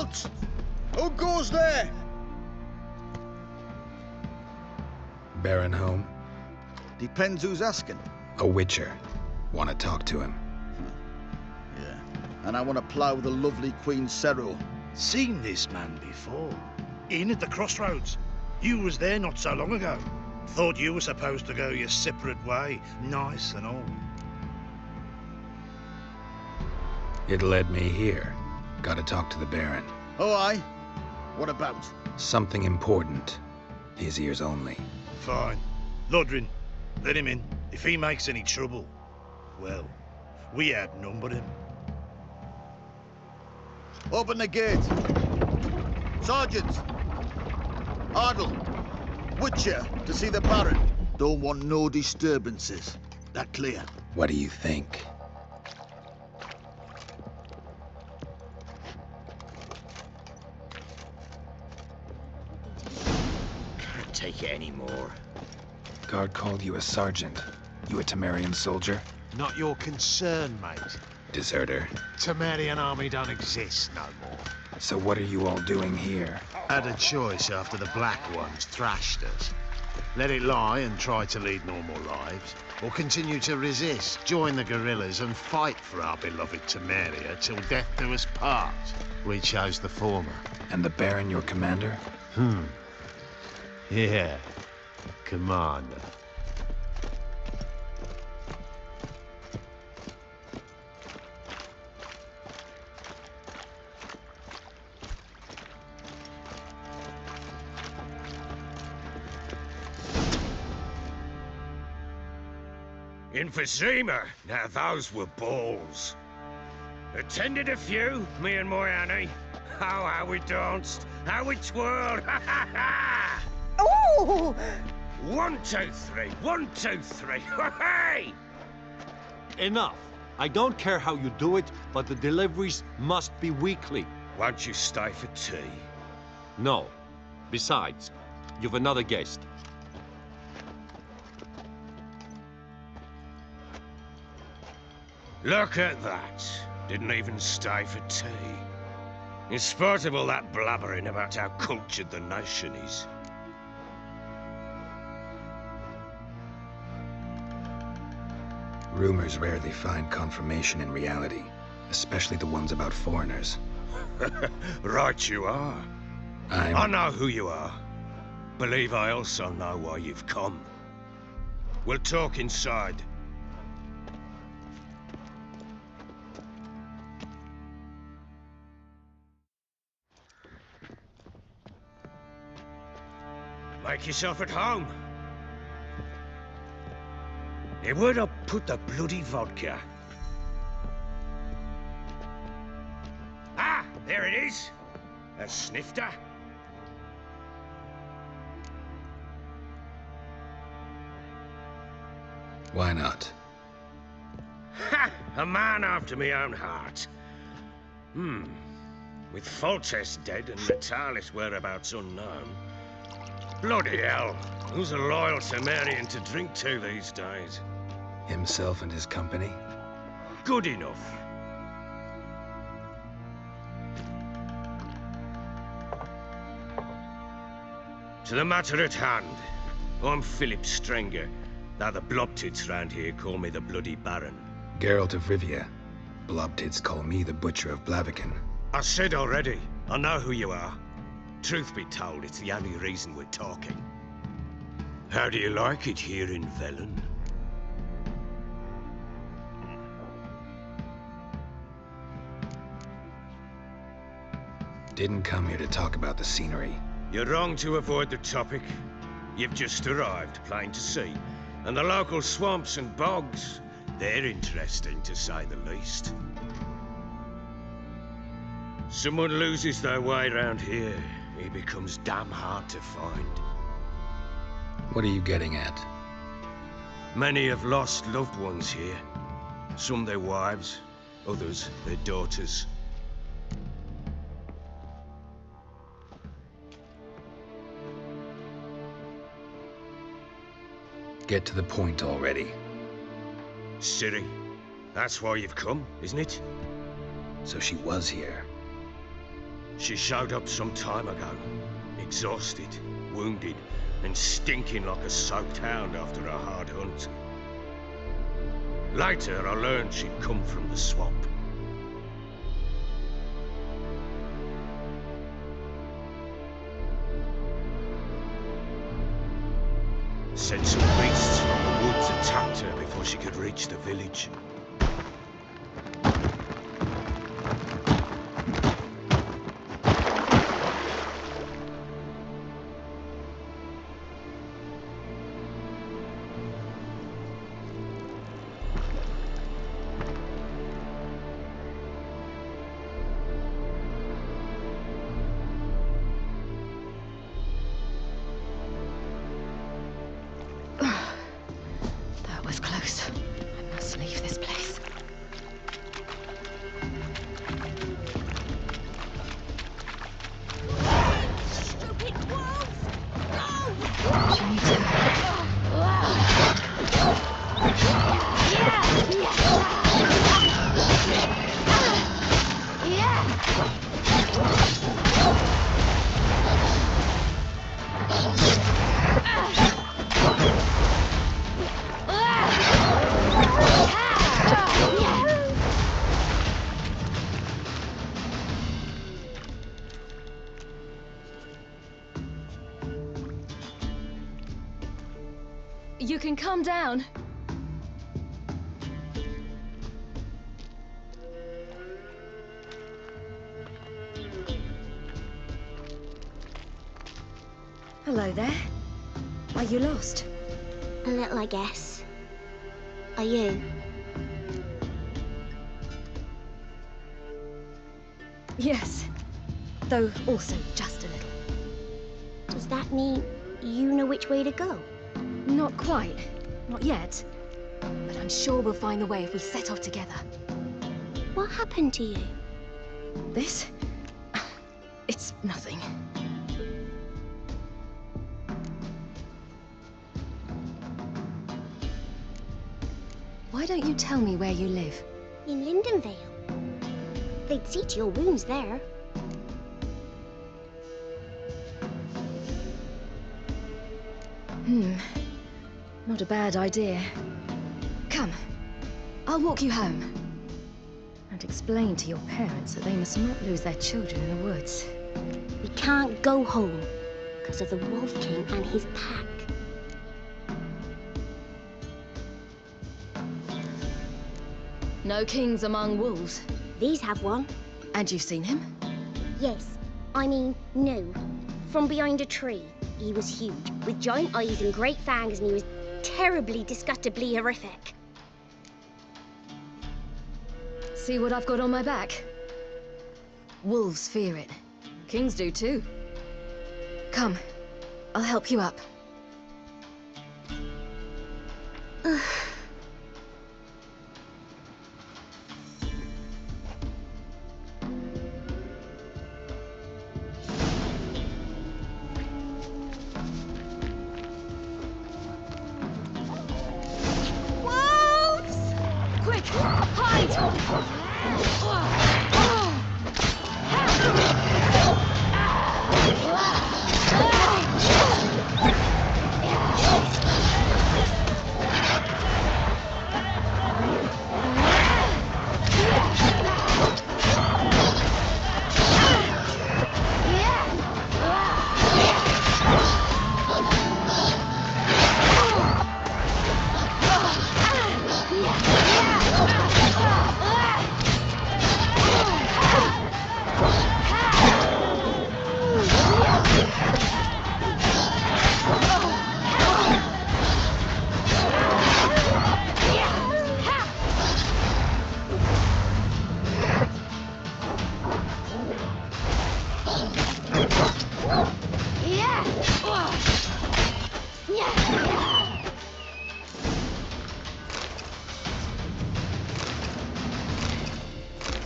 Halt! Who goes there? Baron home? Depends who's asking. A witcher. Want to talk to him. Yeah. And I want to plough the lovely Queen Seru. Seen this man before. In at the crossroads. You was there not so long ago. Thought you were supposed to go your separate way, nice and all. It led me here. Gotta talk to the Baron. Oh, aye? What about? Something important. His ears only. Fine. Lodrin, let him in. If he makes any trouble, well, we outnumber him. Open the gate. Sergeant! Ardle! Witcher, to see the Baron. Don't want no disturbances. That clear? What do you think? Can't take it anymore. Guard called you a sergeant. You a Temerian soldier? Not your concern, mate. Deserter. Temerian army don't exist no more. So what are you all doing here? Had a choice after the Black Ones thrashed us. Let it lie and try to lead normal lives, or continue to resist, join the guerrillas and fight for our beloved Temeria till death do us part. We chose the former. And the Baron your commander? Yeah. Commander. In Vizima, now those were balls. Attended a few, me and my Annie. Oh, how we danced, how we twirled, ha ha ha! Oh! 1, 2, 3, 1, 2, 3, hey! Enough. I don't care how you do it, but the deliveries must be weekly. Won't you stay for tea? No. Besides, you've another guest. Look at that. Didn't even stay for tea. In spite of all that blabbering about how cultured the nation is. Rumors rarely find confirmation in reality, especially the ones about foreigners. Right you are. I know who you are. Believe I also know why you've come. We'll talk inside. Make yourself at home. Now, where'd I put the bloody vodka? Ah, there it is. A snifter. Why not? Ha! A man after my own heart. With Foltest dead and Natalis whereabouts unknown. Bloody hell, who's a loyal Temerian to drink to these days? Himself and his company? Good enough. To the matter at hand, I'm Philip Strenger, though the Blobtids round here call me the Bloody Baron. Geralt of Rivia. Blobtids call me the Butcher of Blaviken. I said already, I know who you are. Truth be told, it's the only reason we're talking. How do you like it here in Velen? Didn't come here to talk about the scenery. You're wrong to avoid the topic. You've just arrived, plain to see. And the local swamps and bogs, they're interesting to say the least. Someone loses their way round here, he becomes damn hard to find. What are you getting at? Many have lost loved ones here. Some their wives, others their daughters. Get to the point already. Ciri, that's why you've come, isn't it? So she was here. She showed up some time ago, exhausted, wounded, and stinking like a soaked hound after a hard hunt. Later, I learned she'd come from the swamp. Said some beasts from the woods attacked her before she could reach the village. That was close. I must leave this place. Stupid wolves! No! She needs her. You can calm down. Hello there. Are you lost? A little, I guess. Are you? Yes. Though also just a little. Does that mean you know which way to go? Not quite. Not yet. But I'm sure we'll find the way if we set off together. What happened to you? This? It's nothing. Why don't you tell me where you live? In Lindenvale. They'd see to your wounds there. Not a bad idea. Come, I'll walk you home. And explain to your parents that they must not lose their children in the woods. We can't go home because of the Wolf King and his pack. No kings among wolves. These have one. And you've seen him? Yes. I mean, no. From behind a tree. He was huge, with giant eyes and great fangs, and he was terribly, disgustingly horrific. See what I've got on my back? Wolves fear it. Kings do too. Come, I'll help you up. Quick! Hide!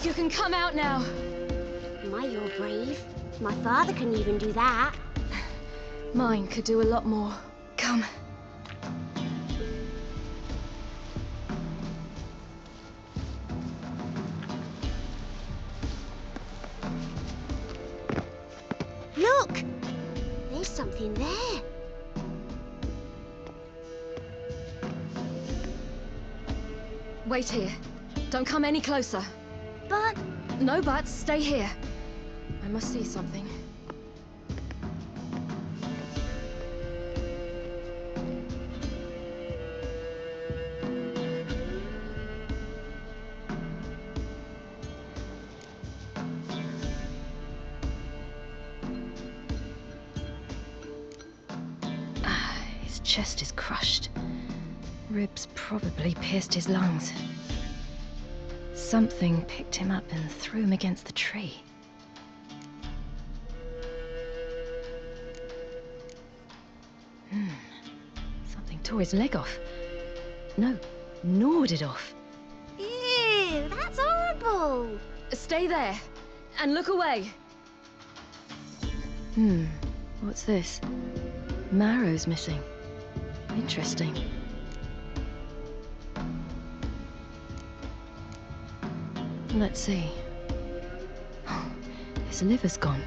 You can come out now. My, you're brave. My father couldn't even do that. Mine could do a lot more. Come. something there. Wait here. Don't come any closer. But No buts. Stay here. I must see something. His chest is crushed. Ribs probably pierced his lungs. Something picked him up and threw him against the tree. Something tore his leg off. No, gnawed it off. ew, that's horrible. Stay there and look away. What's this? Marrow's missing. Interesting. Let's see. His liver's gone.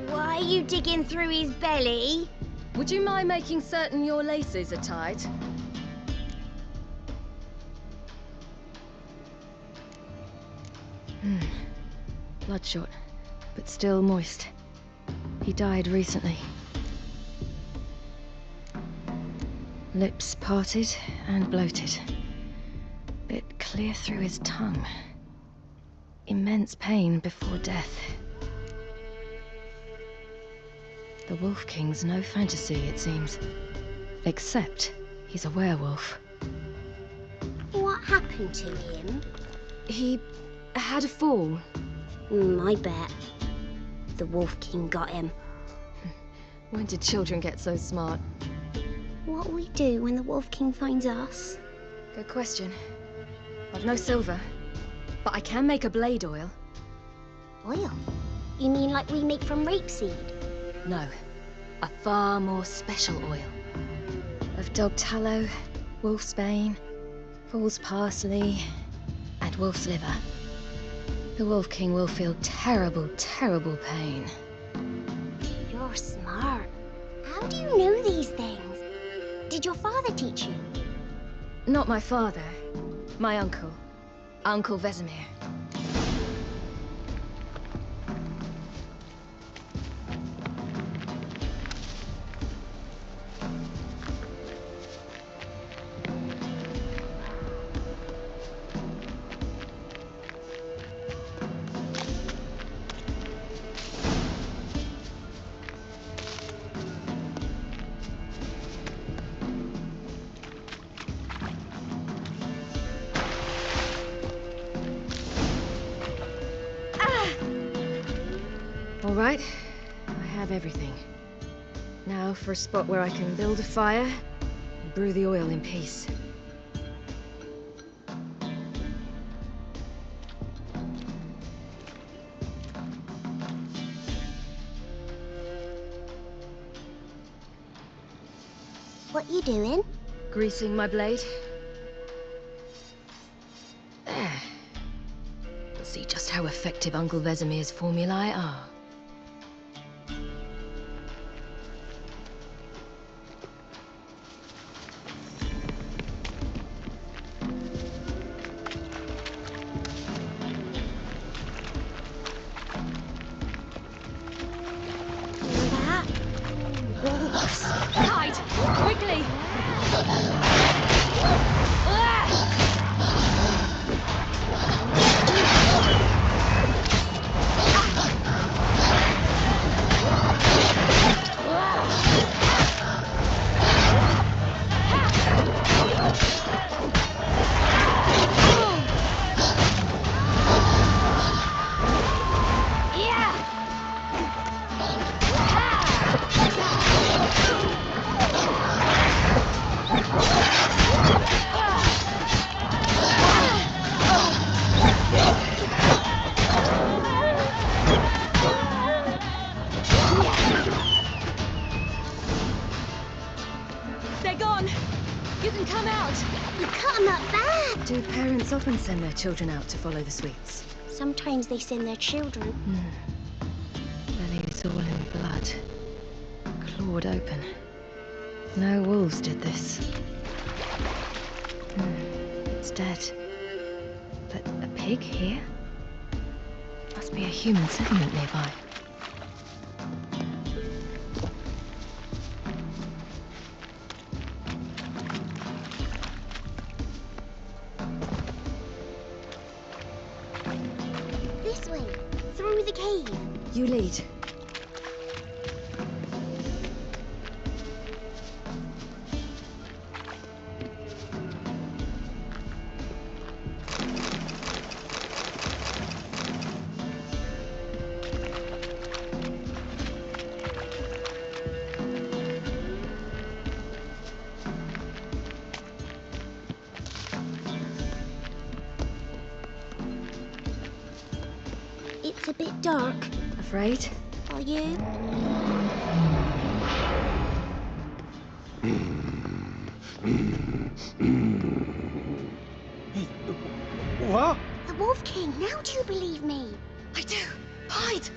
Why are you digging through his belly? Would you mind making certain your laces are tied? Bloodshot, but still moist. He died recently. Lips parted and bloated. Bit clear through his tongue. Immense pain before death. The Wolf King's no fantasy, it seems. Except he's a werewolf. What happened to him? He had a fall. I bet. The Wolf King got him. When did children get so smart? What'll we do when the Wolf King finds us? Good question. I've no silver, but I can make a blade oil. Oil? You mean like we make from rapeseed? No, a far more special oil. Of dog tallow, wolf's bane, fool's parsley, and wolf's liver. The Wolf King will feel terrible, terrible pain. You're smart. How do you know these things? Did your father teach you? Not my father, my uncle, Uncle Vesemir. All right, I have everything. Now for a spot where I can build a fire and brew the oil in peace. What you doing? Greasing my blade. There. We'll see just how effective Uncle Vesemir's formulae are. Hide! Quickly! They're gone! You can come out! You cut him up bad. Do parents often send their children out to follow the sweets? Sometimes they send their children. Belly's all in blood. clawed open. No wolves did this. It's dead. But a pig here? Must be a human settlement nearby. This way, through the cave. You lead. It's a bit dark. Afraid? Are you? What? The Wolf King, now do you believe me? I do. Hide!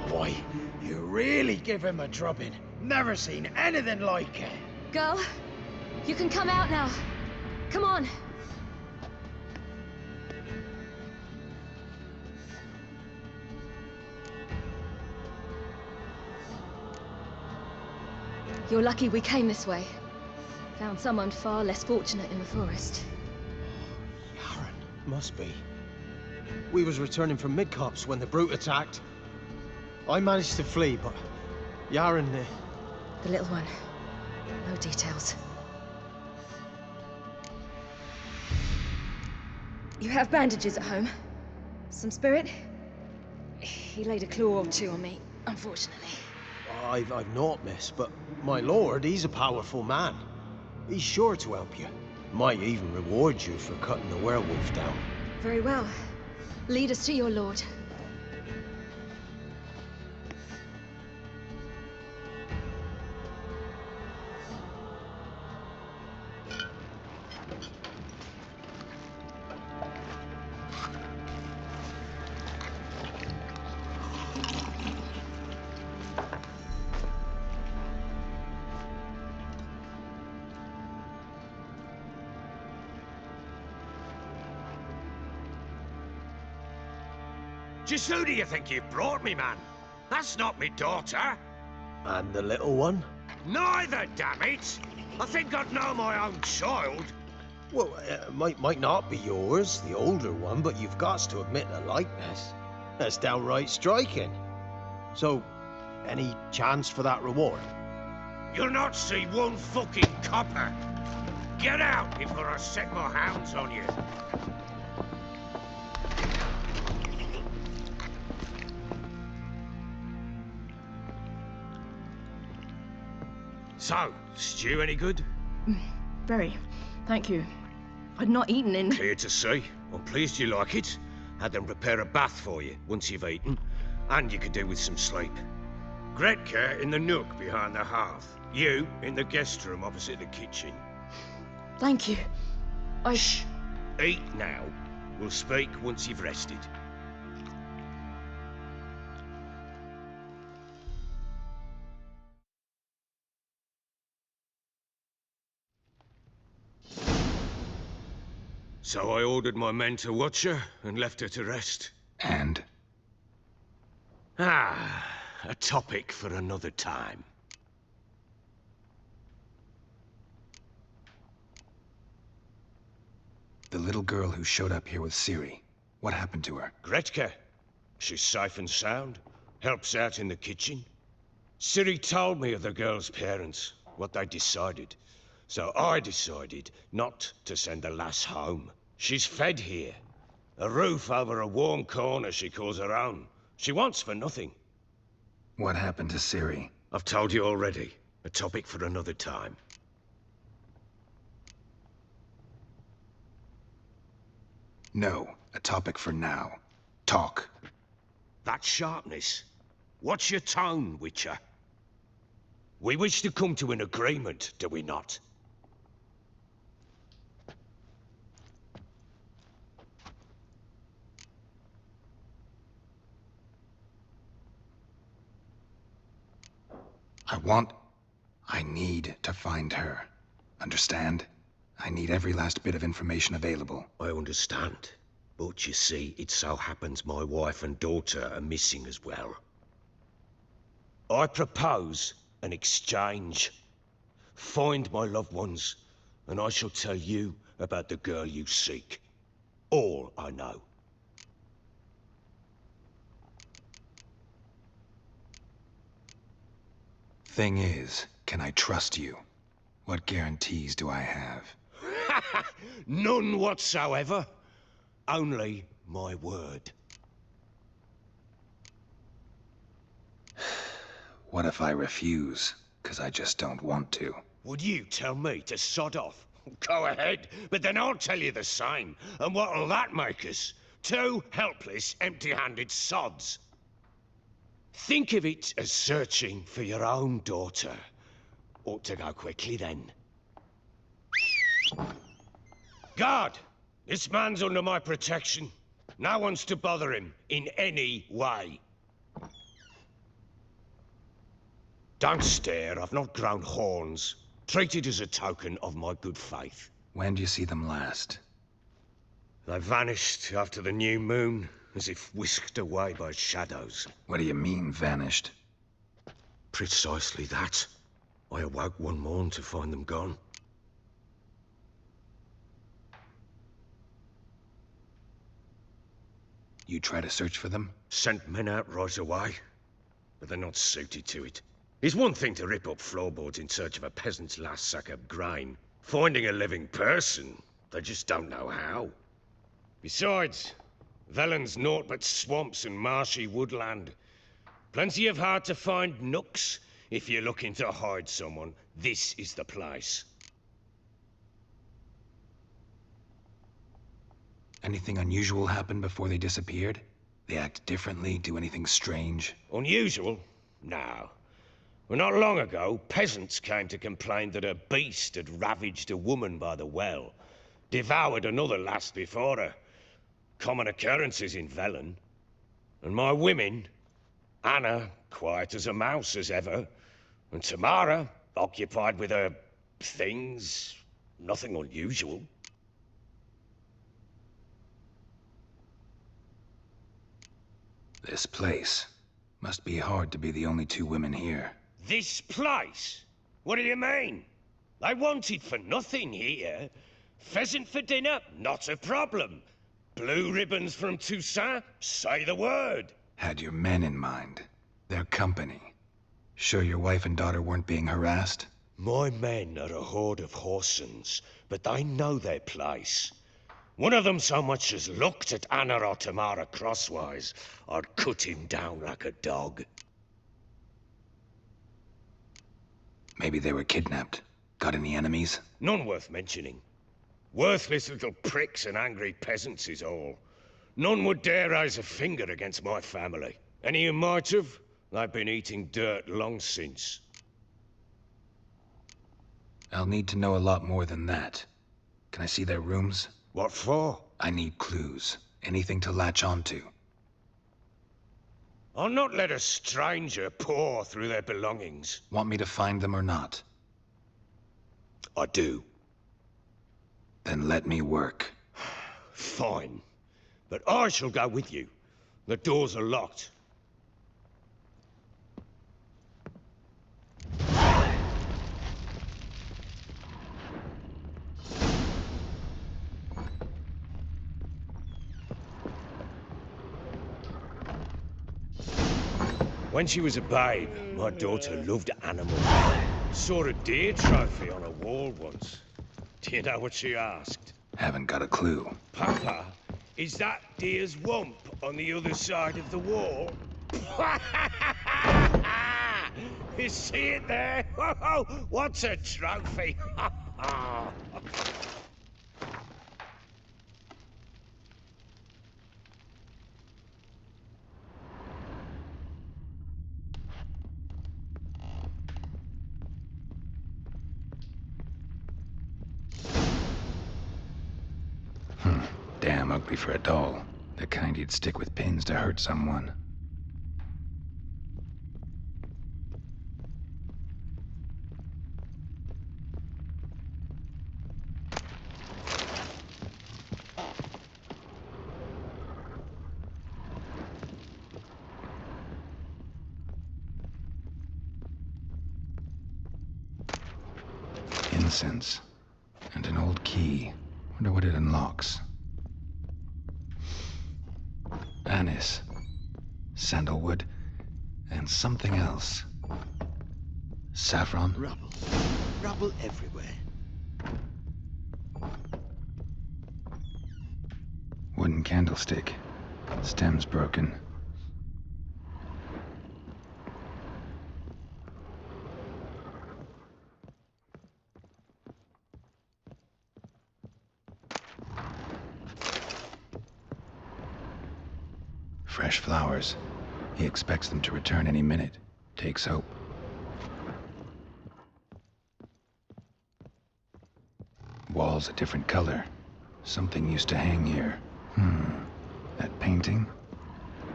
Boy, you really give him a drubbing. Never seen anything like it. Girl, you can come out now. Come on. You're lucky we came this way. Found someone far less fortunate in the forest. Yaren, must be. We was returning from Midcops when the brute attacked. I managed to flee, but Yaren, The little one. No details. You have bandages at home? Some spirit? He laid a claw or two on me, unfortunately. I've naught, miss, but my lord, he's a powerful man. He's sure to help you. Might even reward you for cutting the werewolf down. Very well. Lead us to your lord. Just who do you think you've brought me, man? That's not me daughter. And the little one? Neither, damn it! I think I'd know my own child. Well, might not be yours, the older one, but you've got to admit the likeness. That's downright striking. So, any chance for that reward? You'll not see one fucking copper. Get out before I set my hounds on you. So, stew any good? Very. Thank you. I'd not eaten in... Clear to see. I'm pleased you like it. Had them prepare a bath for you once you've eaten. And you could do with some sleep. Gretka in the nook behind the hearth. You in the guest room opposite the kitchen. Thank you. Shh. Eat now. We'll speak once you've rested. So I ordered my men to watch her and left her to rest. And? Ah, a topic for another time. The little girl who showed up here with Ciri. What happened to her? Gretka. She's safe and sound. Helps out in the kitchen. Ciri told me of the girl's parents, what they decided. So I decided not to send the lass home. She's fed here. A roof over a warm corner she calls her own. She wants for nothing. What happened to Ciri? I've told you already. A topic for another time. No, a topic for now. Talk. That sharpness. What's your tone, Witcher? We wish to come to an agreement, do we not? I need to find her. Understand? I need every last bit of information available. I understand. But you see, it so happens my wife and daughter are missing as well. I propose an exchange. Find my loved ones, and I shall tell you about the girl you seek. All I know. Thing is, can I trust you? What guarantees do I have? None whatsoever. Only my word. What if I refuse? 'Cause I just don't want to. Would you tell me to sod off? Go ahead, but then I'll tell you the same. And what'll that make us? Two helpless, empty-handed sods. Think of it as searching for your own daughter. Ought to go quickly then. Guard! This man's under my protection. No one's to bother him in any way. Don't stare, I've not grown horns. Treat it as a token of my good faith. When do you see them last? They vanished after the new moon, as if whisked away by shadows. What do you mean, vanished? Precisely that. I awoke one morn to find them gone. You try to search for them? Sent men out right away, but they're not suited to it. It's one thing to rip up floorboards in search of a peasant's last sack of grain. Finding a living person, they just don't know how. Besides, Velen's naught but swamps and marshy woodland. Plenty of hard-to-find nooks. If you're looking to hide someone, this is the place. Anything unusual happen before they disappeared? They act differently, do anything strange? Unusual? No. Well, not long ago, peasants came to complain that a beast had ravaged a woman by the well. Devoured another lass before her. Common occurrences in Velen. And my women, Anna, quiet as a mouse as ever, and Tamara, occupied with her things, nothing unusual. This place. Must be hard to be the only two women here. This place? What do you mean? They wanted for nothing here. Pheasant for dinner? Not a problem. Blue ribbons from Toussaint? Say the word. Had your men in mind. Their company. Sure your wife and daughter weren't being harassed? My men are a horde of Horsens, but they know their place. One of them so much as looked at Anna or Tamara crosswise, I'd cut him down like a dog. Maybe they were kidnapped. Got any enemies? None worth mentioning. Worthless little pricks and angry peasants is all. None would dare raise a finger against my family. Any who might have, they've been eating dirt long since. I'll need to know a lot more than that. Can I see their rooms? What for? I need clues. Anything to latch onto. I'll not let a stranger pore through their belongings. Want me to find them or not? I do. Then let me work. Fine. But I shall go with you. The doors are locked. When she was a babe, my daughter loved animals. Saw a deer trophy on a wall once. Do you know what she asked? Haven't got a clue. Papa, Is that Deer's Wump on the other side of the wall? You see it there? Oh, what's a trophy? Damn ugly for a doll. The kind you'd stick with pins to hurt someone. Incense. And an old key. Wonder what it unlocks. Anise, sandalwood, and something else. Saffron? Rubble. Rubble everywhere. Wooden candlestick. Stem's broken. Fresh flowers. He expects them to return any minute. Takes hope. Walls a different color. Something used to hang here. That painting?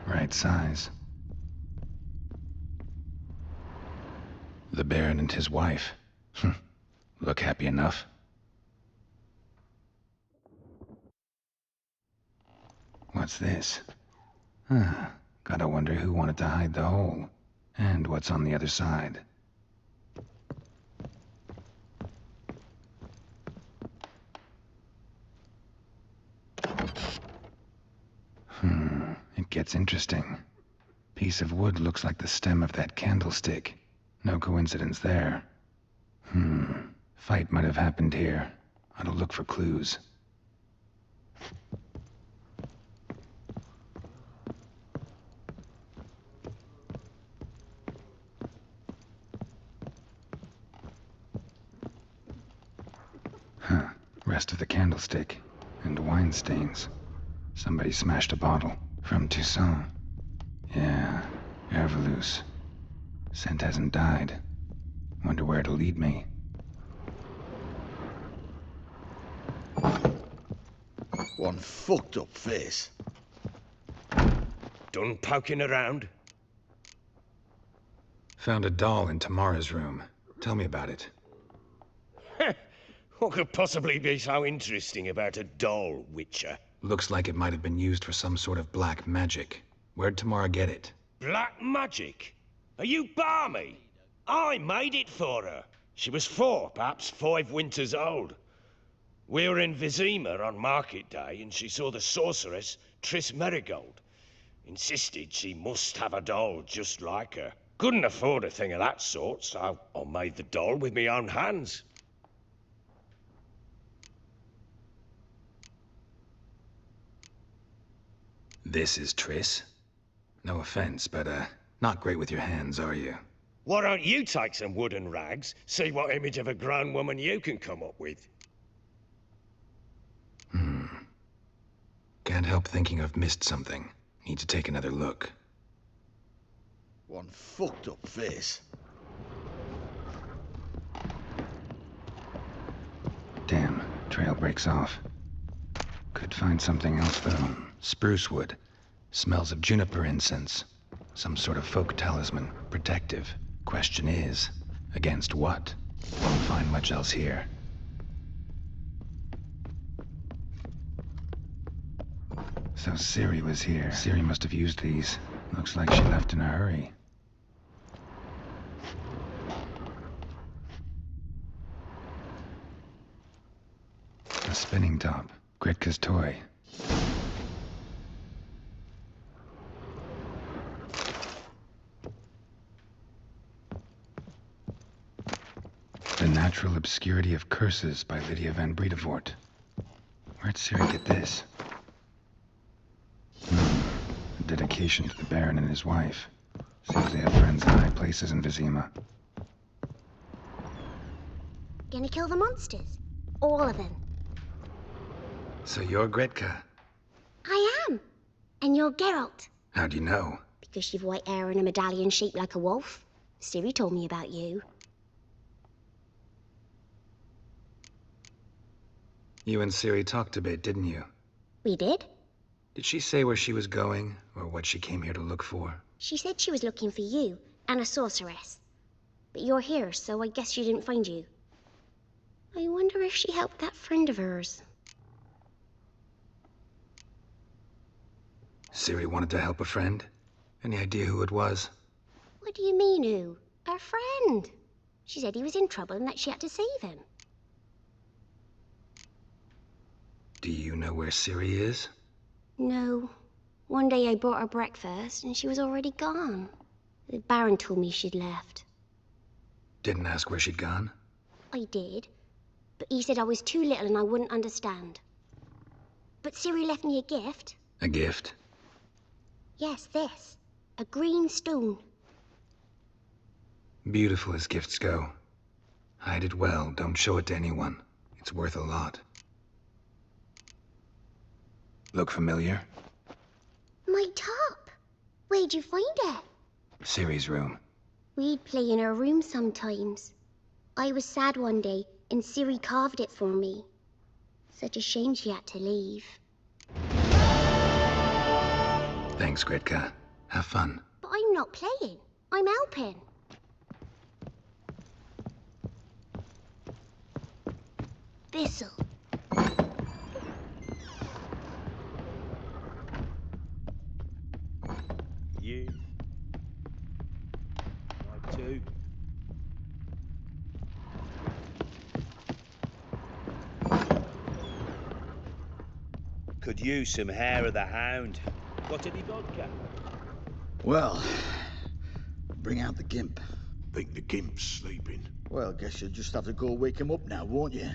Right size. The Baron and his wife. Look happy enough. What's this? Gotta wonder who wanted to hide the hole. And what's on the other side. It gets interesting. Piece of wood looks like the stem of that candlestick. No coincidence there. Fight might have happened here. Ought to look for clues. Rest of the candlestick. And wine stains. Somebody smashed a bottle. From Toussaint. Yeah, Herveloos. Scent hasn't died. Wonder where it'll lead me. One fucked up face. Done poking around? Found a doll in Tamara's room. Tell me about it. What could possibly be so interesting about a doll, Witcher? Looks like it might have been used for some sort of black magic. Where'd Tamara get it? Black magic? Are you balmy? I made it for her. She was 4, perhaps 5 winters old. We were in Vizima on market day, and she saw the sorceress, Triss Merigold. Insisted she must have a doll just like her. Couldn't afford a thing of that sort, so I made the doll with my own hands. This is Triss? No offense, but, not great with your hands, are you? Why don't you take some wooden rags, see what image of a grown woman you can come up with? Can't help thinking I've missed something. Need to take another look. One fucked up face. Damn, trail breaks off. Could find something else, though. Spruce wood. Smells of juniper incense. Some sort of folk talisman. Protective. Question is, against what? Won't find much else here. So Ciri was here. Ciri must have used these. Looks like she left in a hurry. A spinning top. Gretka's toy. The Natural Obscurity of Curses by Lydia van Bredevoort. Where'd Ciri get this? communication to the Baron and his wife. Seems they have friends in high places in Vizima. Gonna kill the monsters? All of them. So you're Gretka. I am. And you're Geralt. How'd you know? Because you've white hair and a medallion shaped like a wolf. Ciri told me about you. You and Ciri talked a bit, didn't you? We did? Did she say where she was going, or what she came here to look for? She said she was looking for you and a sorceress. But you're here, so I guess she didn't find you. I wonder if she helped that friend of hers. Ciri wanted to help a friend? Any idea who it was? What do you mean, who? Her friend. She said he was in trouble and that she had to save him. Do you know where Ciri is? No. One day I bought her breakfast and she was already gone. The Baron told me she'd left. Didn't ask where she'd gone? I did. But he said I was too little and I wouldn't understand. But Ciri left me a gift. A gift? Yes, this. A green stone. Beautiful as gifts go. Hide it well, don't show it to anyone. It's worth a lot. Look familiar? My top. Where'd you find it? Ciri's room. We'd play in her room sometimes. I was sad one day, and Ciri carved it for me. Such a shame she had to leave. Thanks, Gretka. Have fun. But I'm not playing. I'm helping. This'll. You. I too. Could use some hair of the hound. Got any vodka? Well, bring out the gimp. Think the gimp's sleeping. Well, guess you'll just have to go wake him up now, won't you?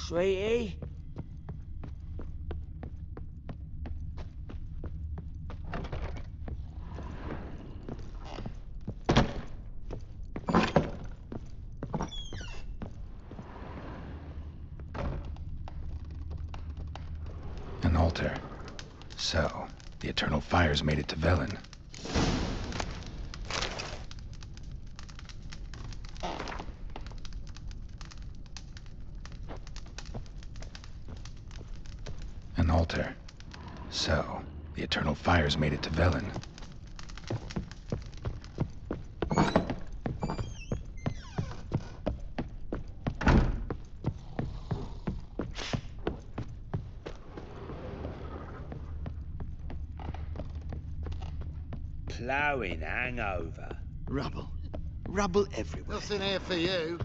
Sweetie? An altar. So, the Eternal Fires made it to Velen. An altar. So, the Eternal Fires made it to Velen. Ploughing hangover. Rabble. Rabble everywhere. Nothing here for you.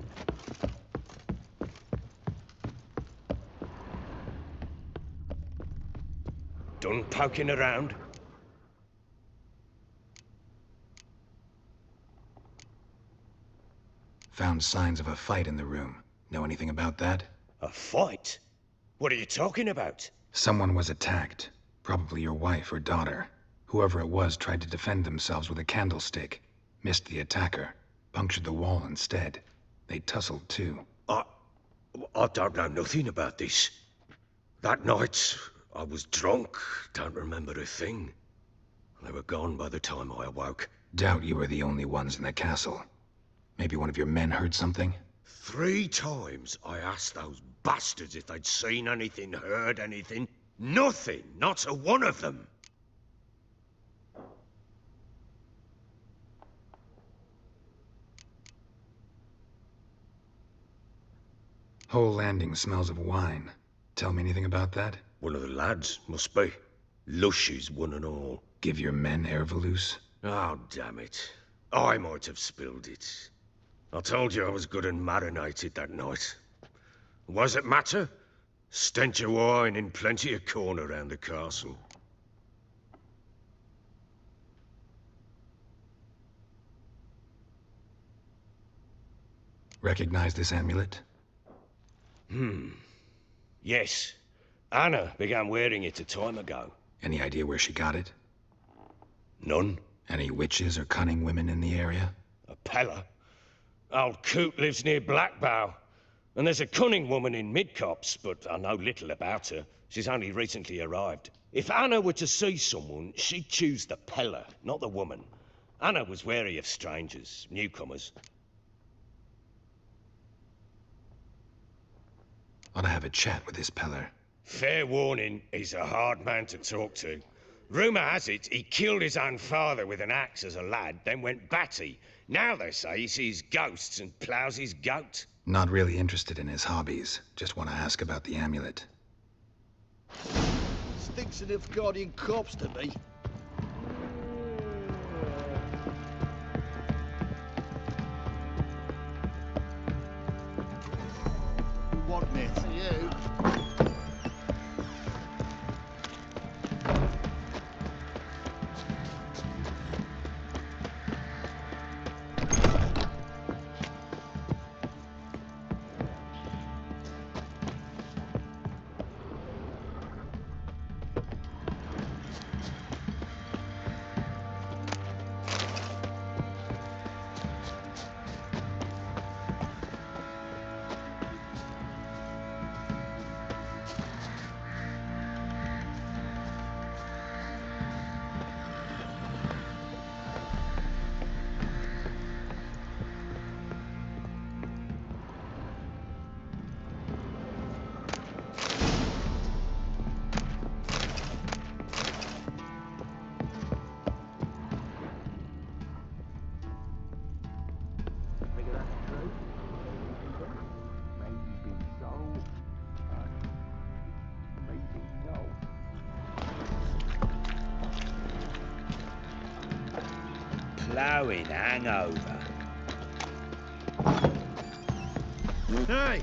Done poking around? Found signs of a fight in the room. Know anything about that? A fight? What are you talking about? Someone was attacked. Probably your wife or daughter. Whoever it was tried to defend themselves with a candlestick. Missed the attacker. Punctured the wall instead. They tussled too. I don't know nothing about this. That night, I was drunk, don't remember a thing. They were gone by the time I awoke. Doubt you were the only ones in the castle. Maybe one of your men heard something? 3 times I asked those bastards if they'd seen anything, heard anything. Nothing, not a one of them. Whole landing smells of wine. Tell me anything about that? One of the lads, must be. Lushes, one and all. Give your men air Volus? Oh, damn it. I might have spilled it. I told you I was good and marinated that night. Was it matter? Stench of wine in plenty of corn around the castle. Recognize this amulet? Yes. Anna began wearing it a time ago. Any idea where she got it? None. Any witches or cunning women in the area? A Pella. Old Coot lives near Blackbow. And there's a cunning woman in Midcopse, but I know little about her. She's only recently arrived. If Anna were to see someone, she'd choose the Pella, not the woman. Anna was wary of strangers, newcomers. Ought to have a chat with this Peller. Fair warning, he's a hard man to talk to. Rumour has it he killed his own father with an axe as a lad, then went batty. Now they say he sees ghosts and ploughs his goat. Not really interested in his hobbies. Just want to ask about the amulet. Stinks of Nilfgaardian corpse to me. What, mate? You. Ploughing hangover. Hey!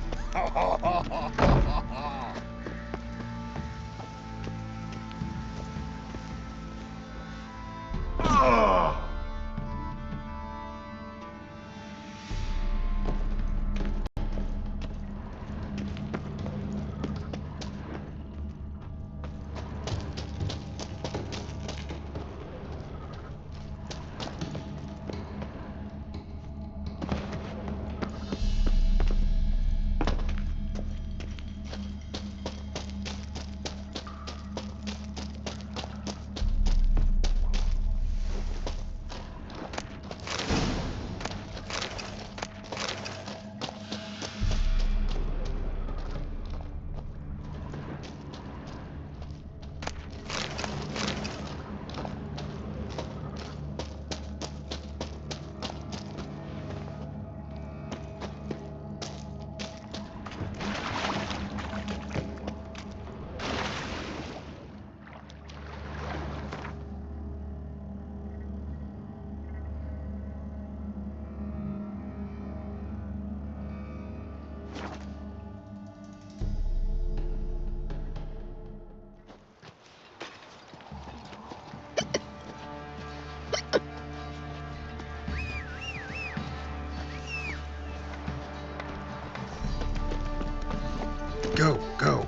Go!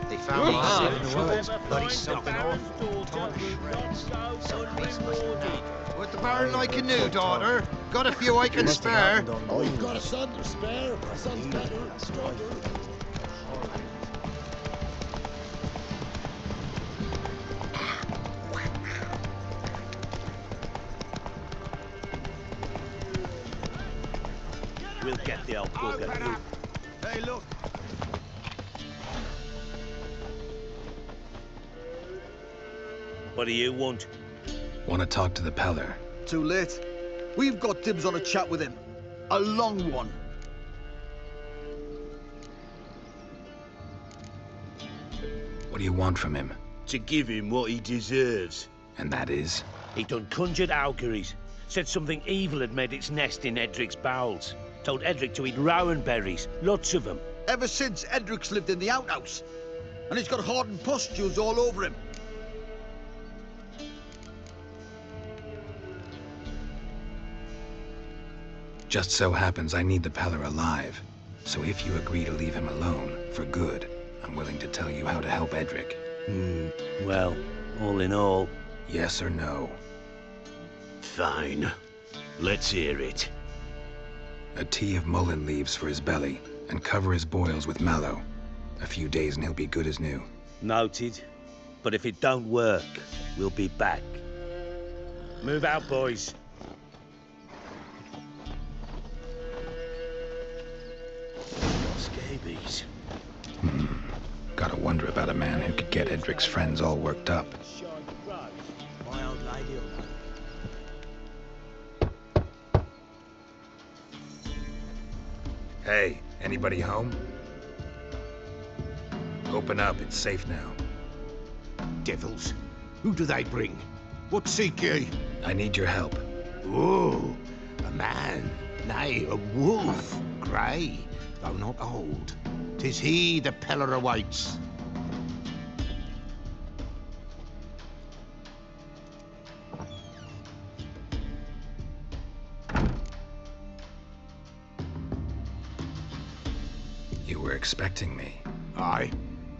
They found my son in the woods, but he's something awful. Torn to shreds. Some beast must have died. What the Baron like a new daughter? Got a few I can spare. Oh, you've got a son to spare. A son's better, stronger. We'll get the old bugger through. Hey, look. What do you want? Want to talk to the Peller. Too late. We've got dibs on a chat with him. A long one. What do you want from him? To give him what he deserves. And that is? He done conjured auguries. Said something evil had made its nest in Edric's bowels. Told Edric to eat rowan berries, lots of them. Ever since Edric's lived in the outhouse. And he's got hardened pustules all over him. Just so happens I need the Peller alive. So if you agree to leave him alone, for good, I'm willing to tell you how to help Edric. Well, all in all... Yes or no? Fine. Let's hear it. A tea of mullein leaves for his belly, and cover his boils with mallow. A few days and he'll be good as new. Noted. But if it don't work, we'll be back. Move out, boys. Scabies. Gotta wonder about a man who could get Edric's friends all worked up. My old lady will know. Hey, anybody home? Open up, it's safe now. Devils, who do they bring? What seek ye? I need your help. Oh, a man, nay, a wolf, grey, though not old. 'Tis he the Peller awaits. You were expecting me. Aye,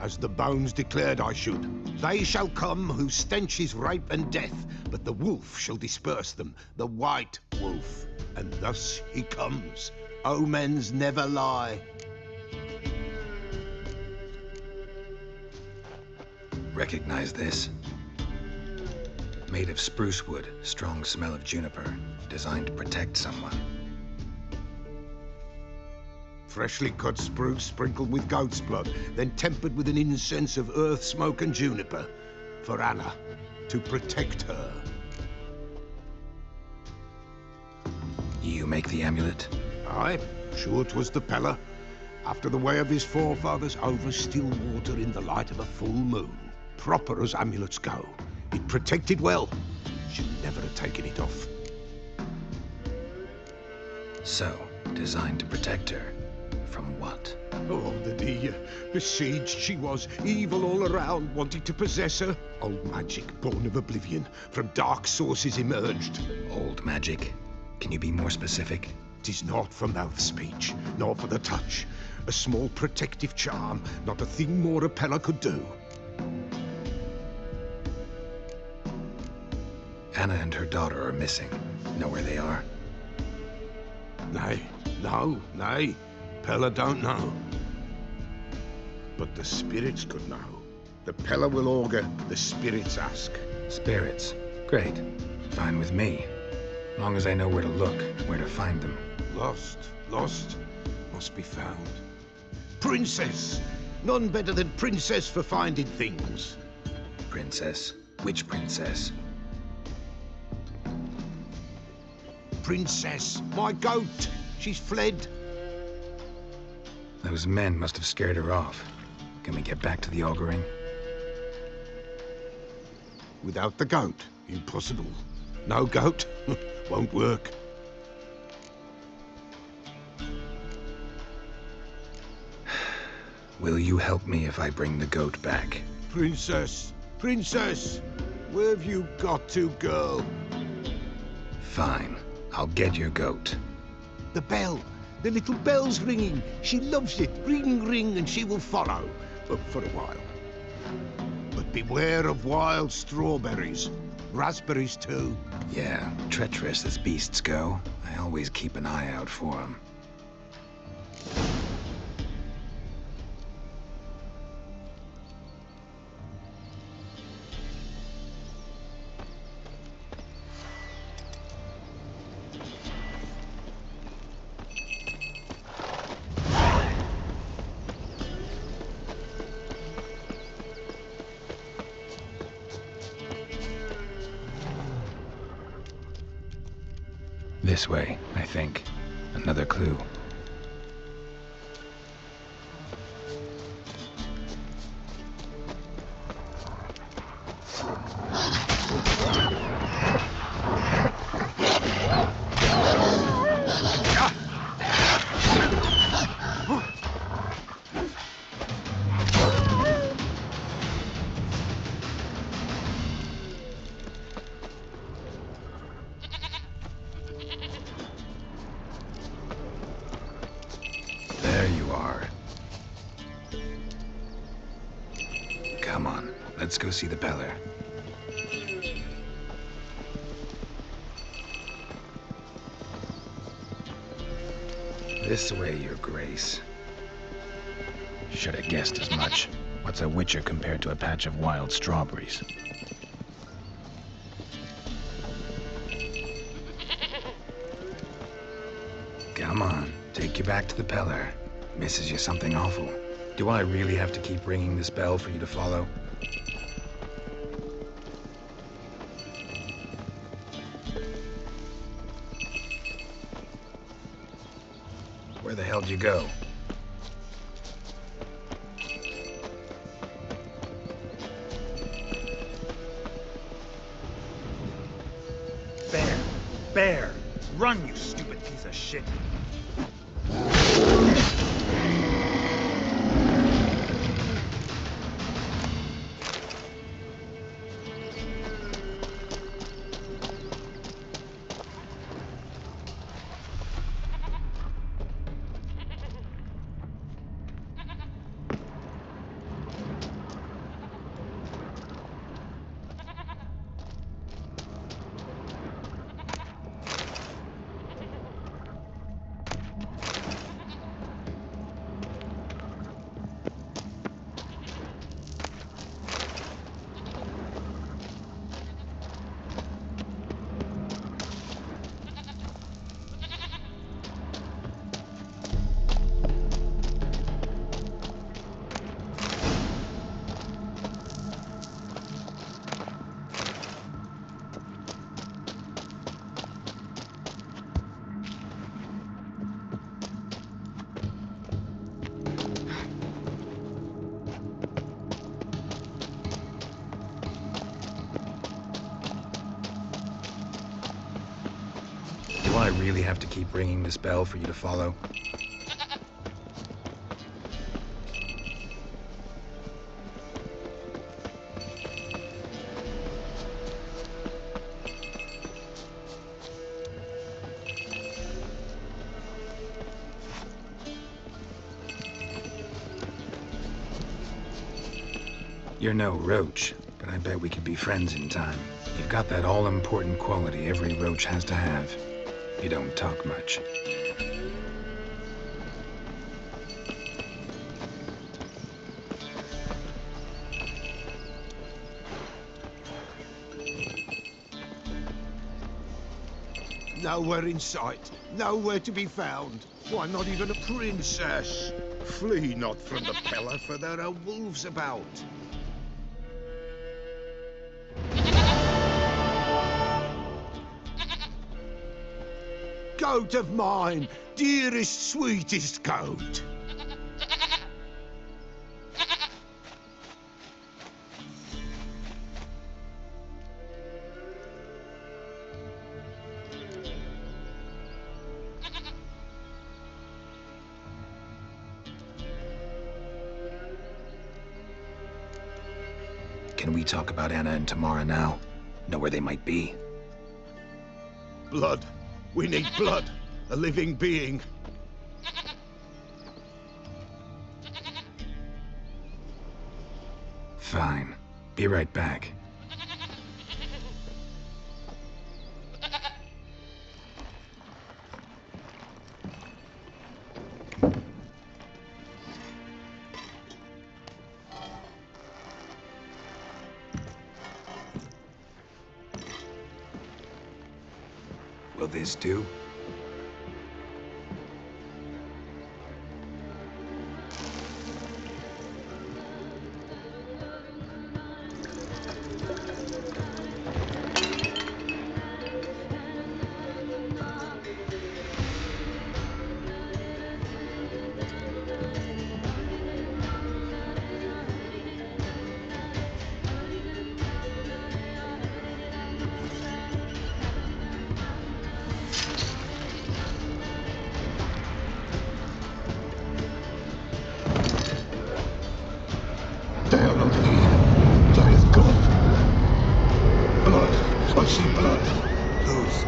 as the bones declared I should. They shall come whose stench is rape and death, but the wolf shall disperse them, the white wolf. And thus he comes. Omens never lie. Recognize this? Made of spruce wood, strong smell of juniper, designed to protect someone. Freshly cut spruce sprinkled with goat's blood, then tempered with an incense of earth, smoke and juniper. For Anna, to protect her. You make the amulet? Aye, sure 'twas the Peller. After the way of his forefathers, over still water in the light of a full moon. Proper as amulets go. It protected well. Should never have taken it off. So, designed to protect her. From what? Oh, the besieged she was, evil all around, wanting to possess her. Old magic, born of oblivion, from dark sources emerged. Old magic? Can you be more specific? 'Tis not for mouth speech, nor for the touch. A small protective charm, not a thing more a Peller could do. Anna and her daughter are missing. Know where they are? Nay, nay. Peller don't know. But the spirits could know. The Peller will augur, the spirits ask. Spirits? Great. Fine with me. Long as I know where to look, where to find them. Lost, must be found. Princess! None better than Princess for finding things. Princess? Which princess? Princess, my goat! She's fled. Those men must have scared her off. Can we get back to the auguring? Without the goat, impossible. No goat, won't work. Will you help me if I bring the goat back? Princess, where have you got to, girl? Fine, I'll get your goat. The bell, the little bell's ringing. She loves it. Ring, ring, and she will follow. But for a while. But beware of wild strawberries. Raspberries, too. Yeah, treacherous as beasts go. I always keep an eye out for them. This way, I think. Another clue. Let's go see the Peller. This way, Your Grace. Should have guessed as much. What's a witcher compared to a patch of wild strawberries? Come on, take you back to the Peller. Misses you something awful. Do I really have to keep ringing this bell for you to follow? Where the hell did you go? Bear! Run, you stupid piece of shit! Do I really have to keep ringing this bell for you to follow? You're no roach, but I bet we could be friends in time. You've got that all-important quality every roach has to have. You don't talk much. Nowhere in sight. Nowhere to be found. Why, not even a princess. Flee not from the Peller, for there are wolves about. Goat of mine, dearest, sweetest goat. Can we talk about Anna and Tamara now? Know where they might be? Blood. We need blood. A living being. Fine. Be right back. Will this do? I see blood. Whose?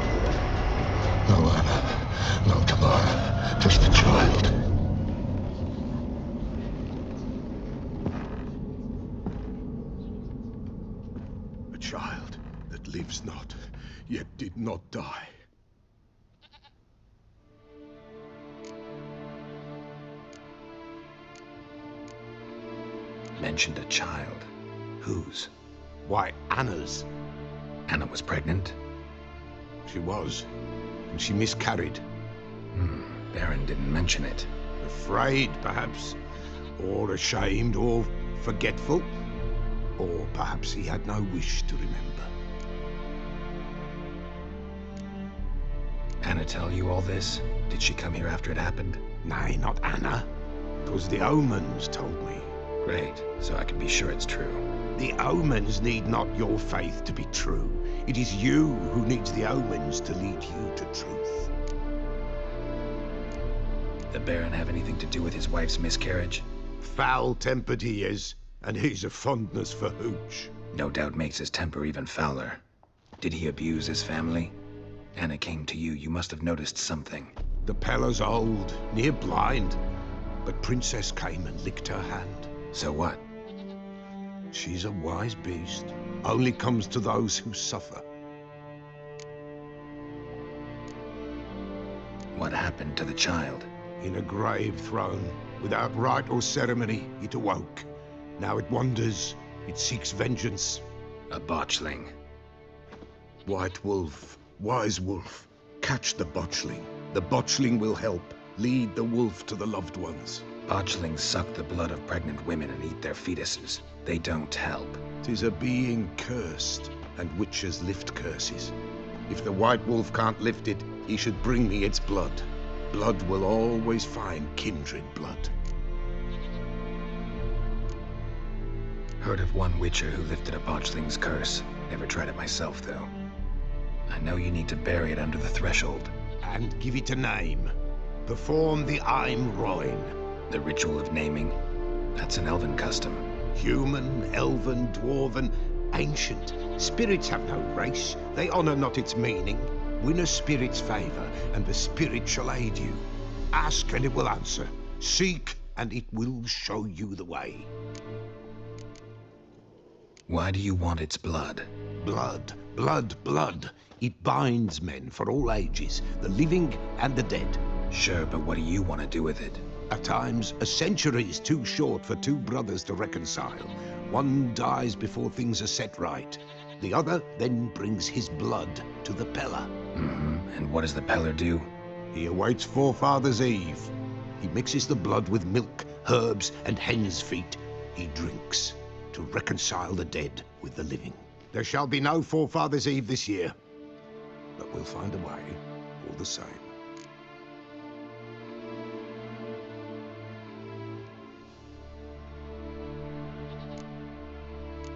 No Anna. No Tamara. Just the child. not die. Mentioned a child. Whose? Why, Anna's. Anna was pregnant? She was, and she miscarried. Baron didn't mention it. Afraid, perhaps, or ashamed, or forgetful. Or perhaps he had no wish to remember. Anna tell you all this? Did she come here after it happened? Nay, not Anna. 'Twas the omens told me. Great, so I can be sure it's true. The omens need not your faith to be true. It is you who needs the omens to lead you to truth. The Baron have anything to do with his wife's miscarriage? Foul-tempered he is, and he's a fondness for hooch. No doubt makes his temper even fouler. Did he abuse his family? Anna came to you, you must have noticed something. The Pella's old, near blind, but Princess came and licked her hand. So what? She's a wise beast. Only comes to those who suffer. What happened to the child? In a grave thrown, without rite or ceremony, it awoke. Now it wanders, it seeks vengeance. A botchling. White Wolf, Wise Wolf, catch the botchling. The botchling will help lead the wolf to the loved ones. Botchlings suck the blood of pregnant women and eat their fetuses. They don't help. 'Tis a being cursed, and witches lift curses. If the White Wolf can't lift it, he should bring me its blood. Blood will always find kindred blood. Heard of one witcher who lifted a botchling's curse. Never tried it myself, though. I know you need to bury it under the threshold. And give it a name. Perform the Aim Roin. The ritual of naming? That's an elven custom. Human, elven, dwarven, ancient. Spirits have no race. They honor not its meaning. Win a spirit's favor, and the spirit shall aid you. Ask, and it will answer. Seek, and it will show you the way. Why do you want its blood? Blood, blood, blood. It binds men for all ages, the living and the dead. Sure, but what do you want to do with it? At times, a century is too short for two brothers to reconcile. One dies before things are set right. The other then brings his blood to the Pella. And what does the Peller do? He awaits Forefather's Eve. He mixes the blood with milk, herbs, and hen's feet. He drinks to reconcile the dead with the living. There shall be no Forefather's Eve this year, but we'll find a way all the same.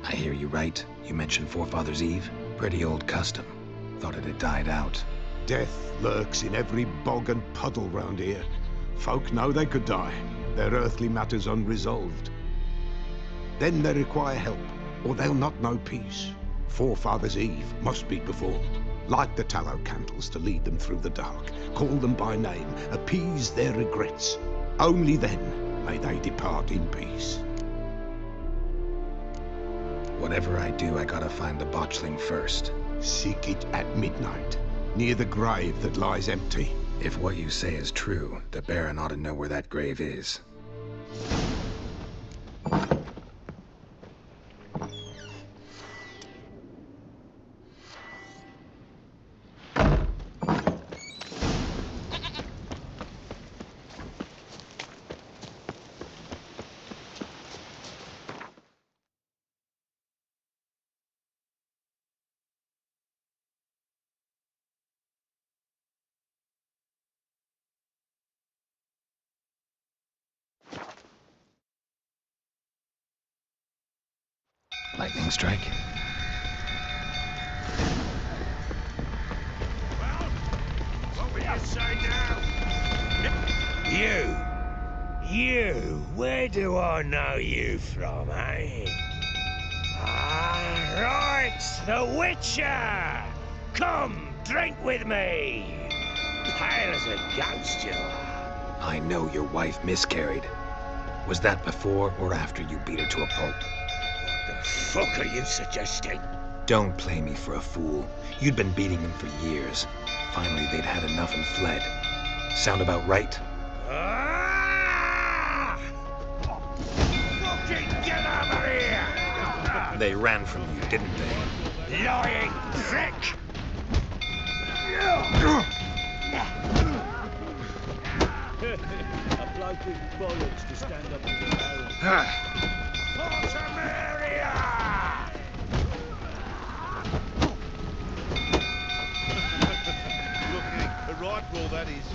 I hear you right. You mentioned Forefather's Eve. Pretty old custom. Thought it had died out. Death lurks in every bog and puddle round here. Folk know they could die, their earthly matters unresolved. Then they require help, or they'll not know peace. Forefather's Eve must be performed. Light the tallow candles to lead them through the dark. Call them by name, appease their regrets. Only then may they depart in peace. Whatever I do, I gotta find the botchling first. Seek it at midnight, near the grave that lies empty. If what you say is true, the Baron ought to know where that grave is. Lightning strike. Well, what will you say now? You, where do I know you from, eh? Ah, right, the Witcher! Come, drink with me! Pale as a ghost you are. I know your wife miscarried. Was that before or after you beat her to a pulp? What the fuck are you suggesting? Don't play me for a fool. You'd been beating them for years. Finally, they'd had enough and fled. Sound about right? Ah! Fucking get over here! They ran from you, didn't they? Lying prick! A bloke with bollocks to stand up to the Baron. Portamaria! Looking a right roll, that is.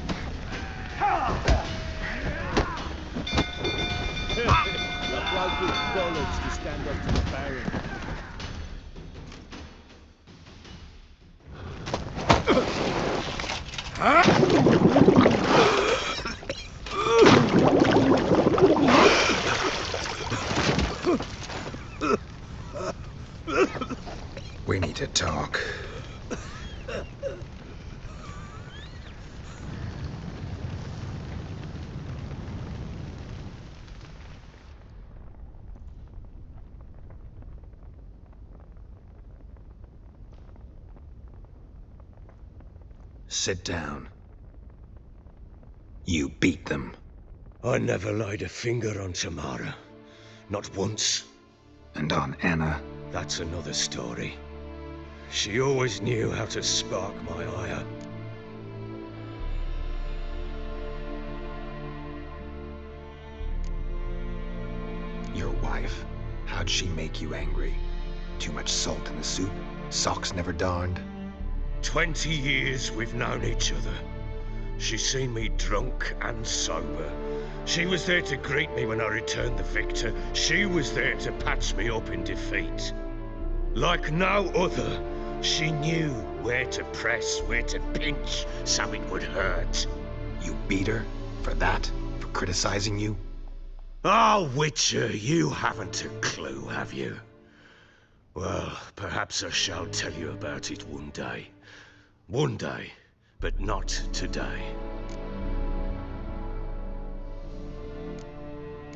A bloke with bollocks to stand up to the Baron. We need to talk. Sit down. You beat them. I never laid a finger on Tamara. Not once. And on Anna? That's another story. She always knew how to spark my ire. Your wife? How'd she make you angry? Too much salt in the soup? Socks never darned? 20 years we've known each other. She's seen me drunk and sober. She was there to greet me when I returned the victor. She was there to patch me up in defeat. Like no other, she knew where to press, where to pinch, so it would hurt. You beat her? For that? For criticizing you? Oh, Witcher, you haven't a clue, have you? Well, perhaps I shall tell you about it one day. One day, but not today.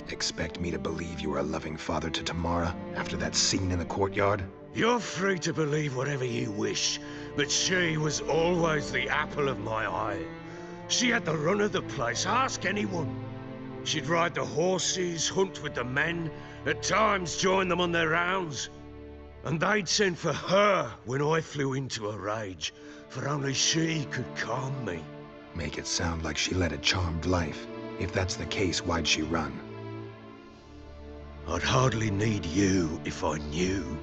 Expect me to believe you were a loving father to Tamara after that scene in the courtyard? You're free to believe whatever you wish, but she was always the apple of my eye. She had the run of the place, ask anyone. She'd ride the horses, hunt with the men, at times join them on their rounds. And they'd send for her when I flew into a rage, for only she could calm me. Make it sound like she led a charmed life. If that's the case, why'd she run? I'd hardly need you if I knew.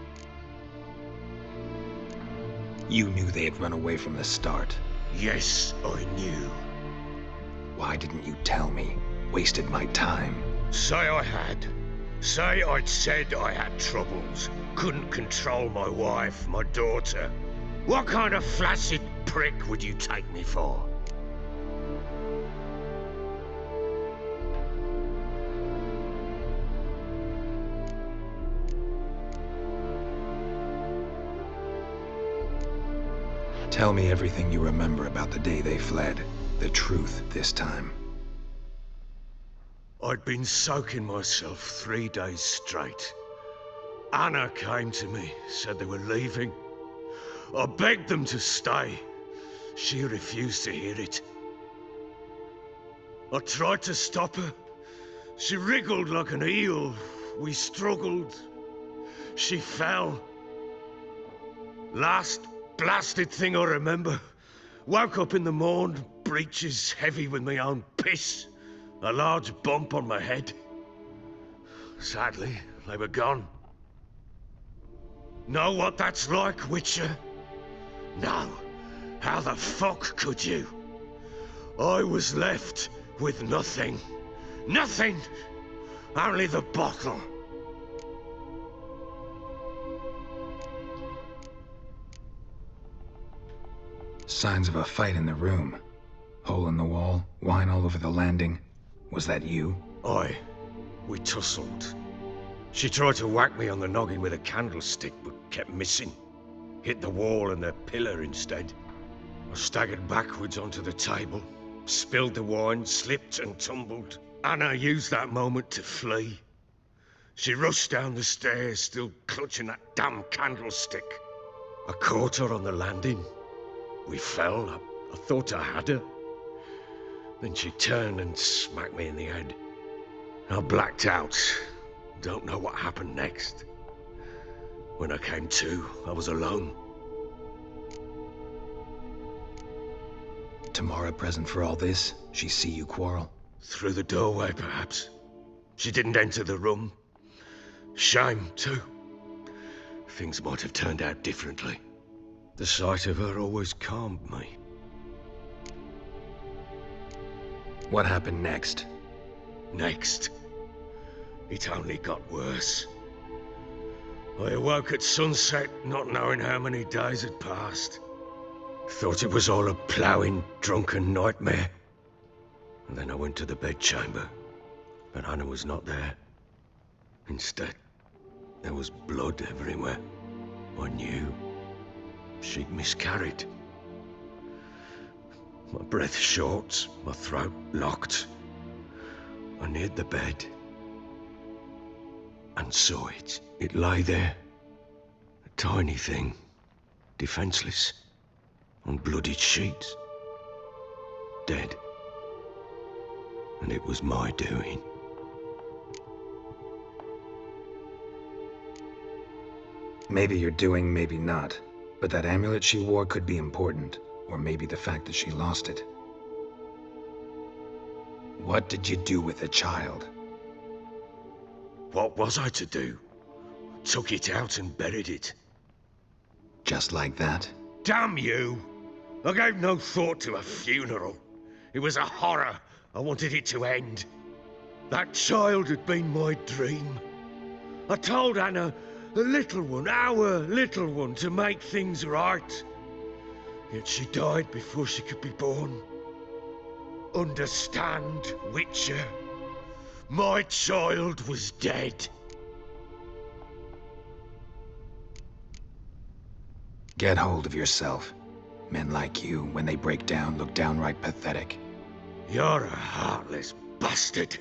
You knew they had run away from the start. Yes, I knew. Why didn't you tell me? Wasted my time. Say I had. Say I'd said I had troubles. Couldn't control my wife, my daughter. What kind of flaccid prick would you take me for? Tell me everything you remember about the day they fled. The truth this time. I'd been soaking myself 3 days straight. Anna came to me, said they were leaving. I begged them to stay. She refused to hear it. I tried to stop her. She wriggled like an eel. We struggled. She fell. Last blasted thing I remember. Woke up in the morn, breeches heavy with my own piss. A large bump on my head. Sadly, they were gone. Know what that's like, Witcher? No. How the fuck could you? I was left with nothing. Nothing! Only the bottle. Signs of a fight in the room. Hole in the wall, wine all over the landing. Was that you? Aye. We tussled. She tried to whack me on the noggin with a candlestick, but kept missing. Hit the wall and the pillar instead. I staggered backwards onto the table, spilled the wine, slipped and tumbled. Anna used that moment to flee. She rushed down the stairs, still clutching that damn candlestick. I caught her on the landing. We fell. I thought I had her. Then she turned and smacked me in the head. I blacked out. Don't know what happened next. When I came to, I was alone. Tamara present for all this? She see you quarrel? Through the doorway, perhaps. She didn't enter the room. Shame, too. Things might have turned out differently. The sight of her always calmed me. What happened next? Next? It only got worse. I awoke at sunset, not knowing how many days had passed. Thought it was all a ploughing, drunken nightmare. And then I went to the bedchamber, but Anna was not there. Instead, there was blood everywhere. I knew she'd miscarried. My breath short, my throat locked. I neared the bed and saw it. It lay there, a tiny thing, defenseless, on bloodied sheets, dead. And it was my doing. Maybe you're doing, maybe not. But that amulet she wore could be important. Or maybe the fact that she lost it. What did you do with the child? What was I to do? Took it out and buried it. Just like that? Damn you! I gave no thought to a funeral. It was a horror. I wanted it to end. That child had been my dream. I told Anna, the little one, our little one, to make things right. Yet she died before she could be born. Understand, Witcher? My child was dead. Get hold of yourself. Men like you, when they break down, look downright pathetic. You're a heartless bastard.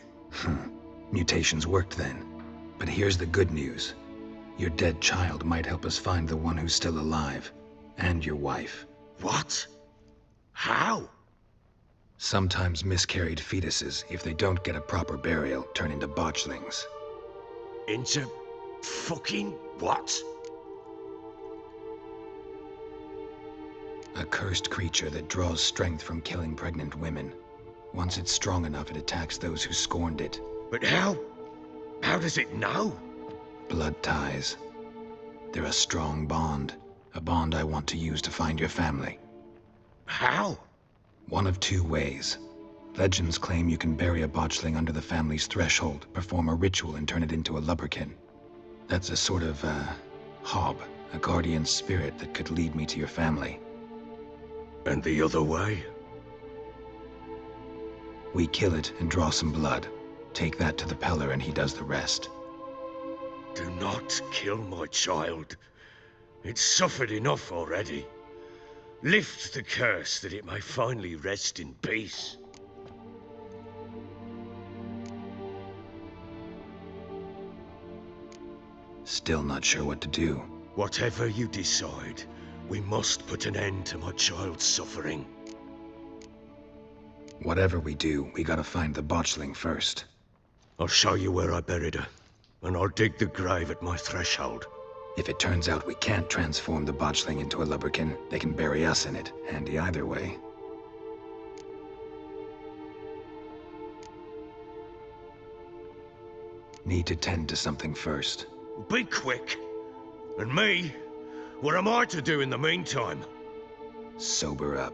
Mutations worked then. But here's the good news. Your dead child might help us find the one who's still alive. And your wife. What? How? Sometimes miscarried fetuses, if they don't get a proper burial, turn into botchlings. Into fucking what? A cursed creature that draws strength from killing pregnant women. Once it's strong enough, it attacks those who scorned it. But how? How does it know? Blood ties. They're a strong bond. A bond I want to use to find your family. How? One of two ways. Legends claim you can bury a botchling under the family's threshold, perform a ritual, and turn it into a lubberkin. That's a sort of, hob, a guardian spirit that could lead me to your family. And the other way? We kill it and draw some blood. Take that to the Peller and he does the rest. Do not kill my child. It's suffered enough already. Lift the curse that it may finally rest in peace. Still not sure what to do. Whatever you decide, we must put an end to my child's suffering. Whatever we do, we gotta find the botchling first. I'll show you where I buried her, and I'll dig the grave at my threshold. If it turns out we can't transform the botchling into a lubberkin, they can bury us in it. Handy either way. Need to tend to something first. Be quick. And me? What am I to do in the meantime? Sober up.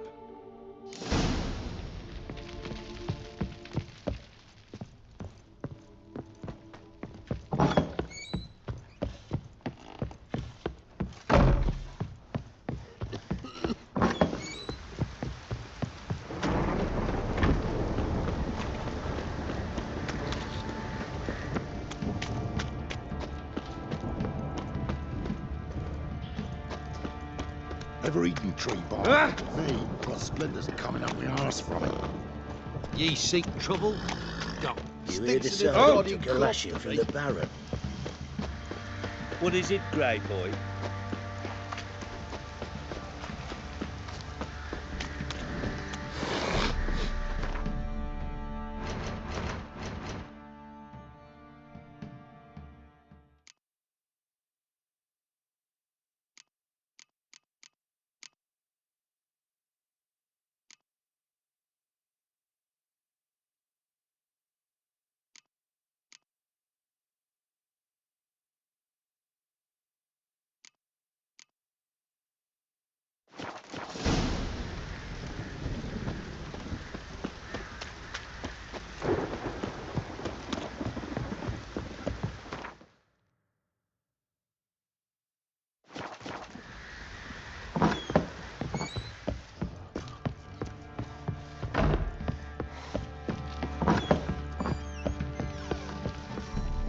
Ever eaten tree bark? Me, got splinters coming up my arse from it. Ye seek trouble? Got You hear the sticks in the sound bloody of galashing crop, from the Baron. What is it, Grey Boy?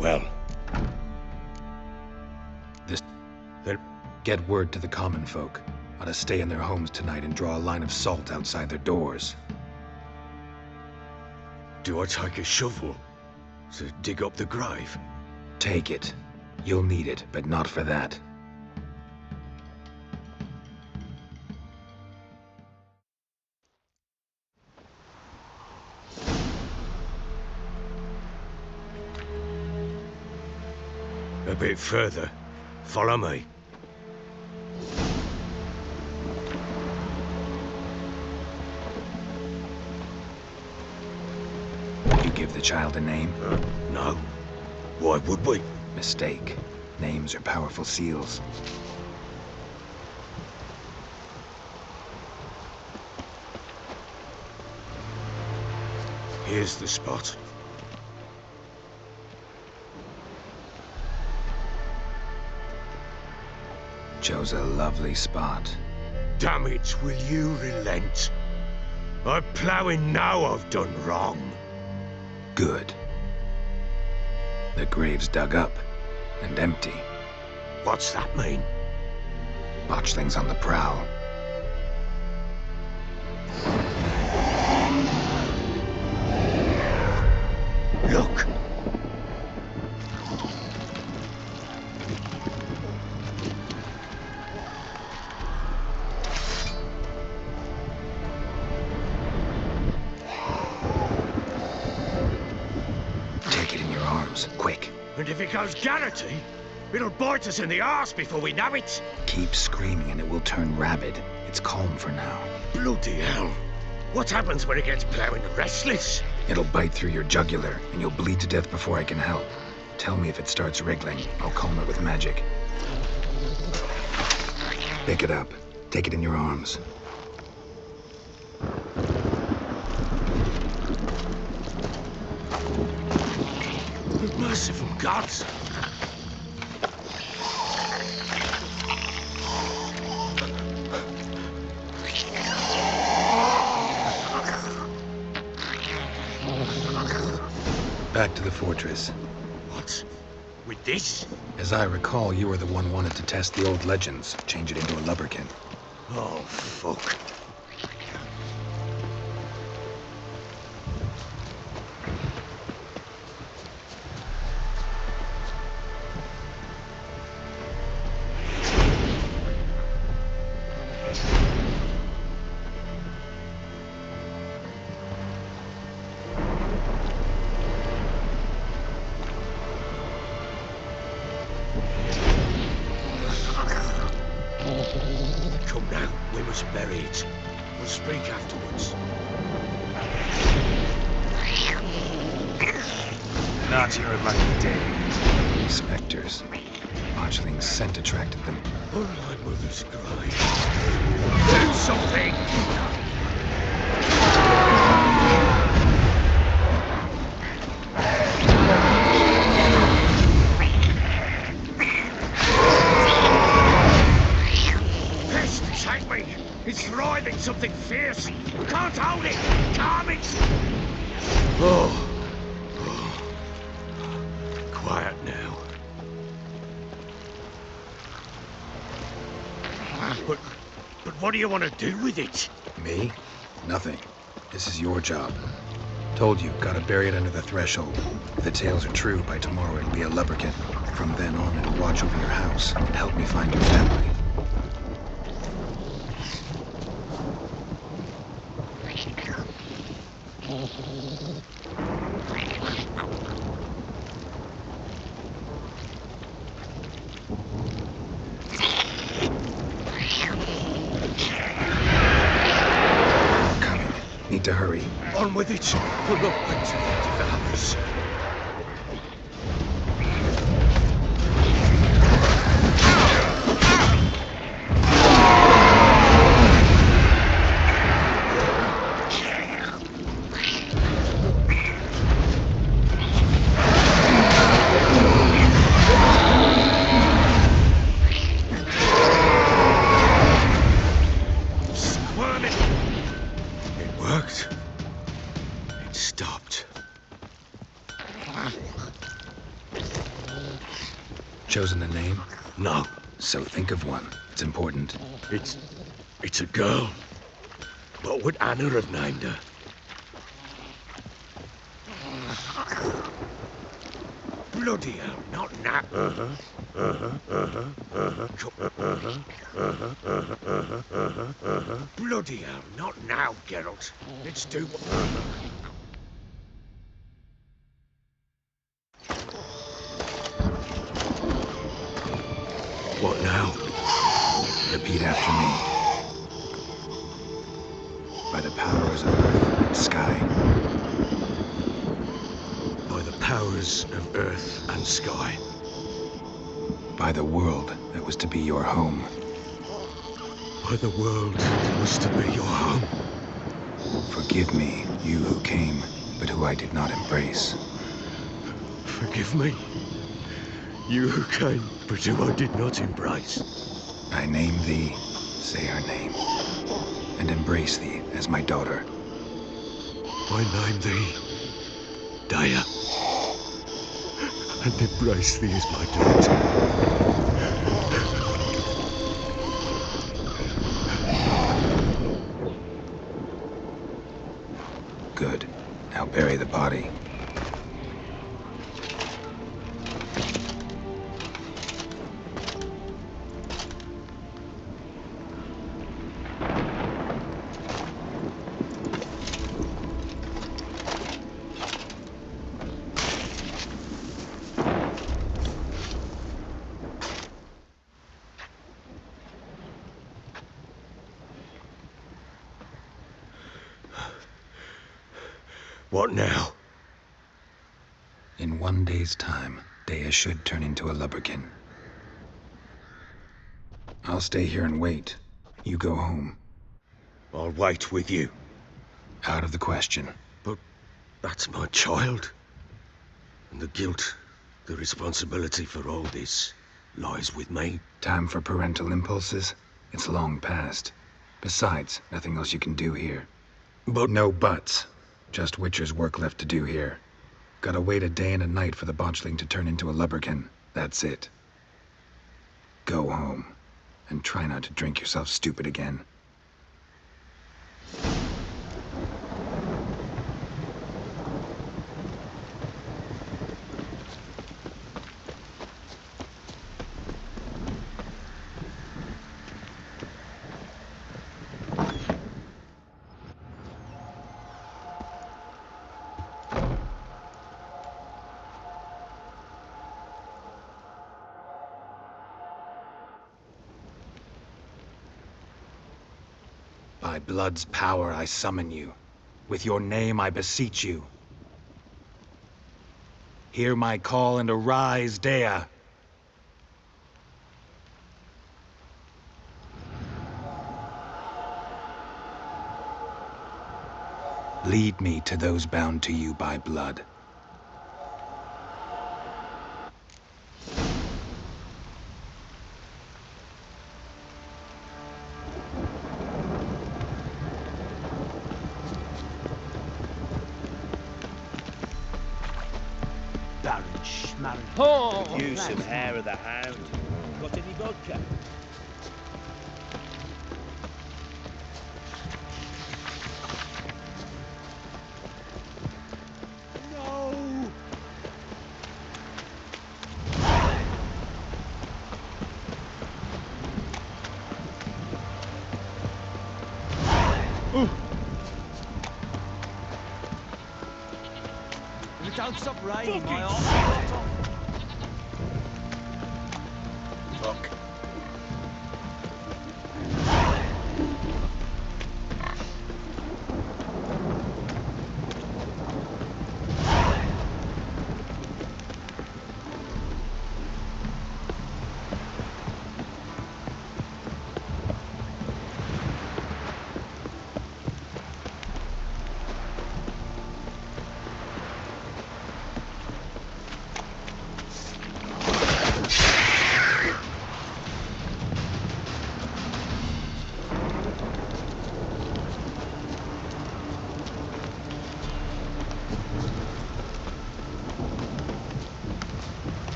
Well, Get word to the common folk. Ought to stay in their homes tonight and draw a line of salt outside their doors. do I take a shovel to dig up the grave? Take it. You'll need it, but not for that. A bit further. Follow me. You give the child a name? No. Why would we? Mistake. Names are powerful seals. Here's the spot. Chose a lovely spot. Damn it, will you relent? I'm ploughing now I've done wrong. Good. The grave's dug up and empty. What's that mean? Botchling's on the prowl. Look! Take it in your arms, quick. And if it goes Garrity, it'll bite us in the arse before we know it. Keep screaming and it will turn rabid. It's calm for now. Bloody hell. What happens when it gets ploughing restless? It'll bite through your jugular, and you'll bleed to death before I can help. Tell me if it starts wriggling. I'll calm it with magic. Pick it up. Take it in your arms. Merciful gods! Back to the fortress. What? With this? As I recall, you were the one wanted to test the old legends, change it into a lubberkin. Oh, fuck. Come now, we must bury it. We'll speak afterwards. Not your lucky day. Spectres. Botchling's scent attracted them. On my mother's grave. Do something! Pest, take me! It's writhing something fierce! Can't hold it! Calm it! Oh. Quiet now. But what do you want to do with it? Me? Nothing. This is your job. Told you, gotta bury it under the threshold. If the tales are true, by tomorrow it'll be a lubberkin. From then on, it'll watch over your house and help me find your family. Coming. Need to hurry. On with it! We'll not wait till it develops. Squirming! It worked. It stopped. Chosen a name? No, So think of one. It's important. it's a girl. What would Anna have named her? Bloody hell, not now. Bloody hell, not now, Geralt. It's too... What now? Repeat after me. By the powers of earth and sky. By the powers of earth and sky. By the world that was to be your home. By the world that was to be your home. Forgive me, you who came, but who I did not embrace. Forgive me. You who came, but who I did not embrace. I name thee, say her name, and embrace thee as my daughter. I name thee Daya, and embrace thee as my daughter. Good. Now bury the body. What now? In 1 day's time, Daya should turn into a lubberkin. I'll stay here and wait. You go home. I'll wait with you. Out of the question. But that's my child. And the guilt, the responsibility for all this lies with me. Time for parental impulses? It's long past. Besides, nothing else you can do here. But... No buts. Just Witcher's work left to do here. Gotta wait a day and a night for the botchling to turn into a lubberkin. That's it. Go home. And try not to drink yourself stupid again. By blood's power I summon you. With your name I beseech you. Hear my call and arise, Daya. Lead me to those bound to you by blood. Oh, you some hair of the hound. Got any vodka? No. If it don't stop raining, my arm. Fuck.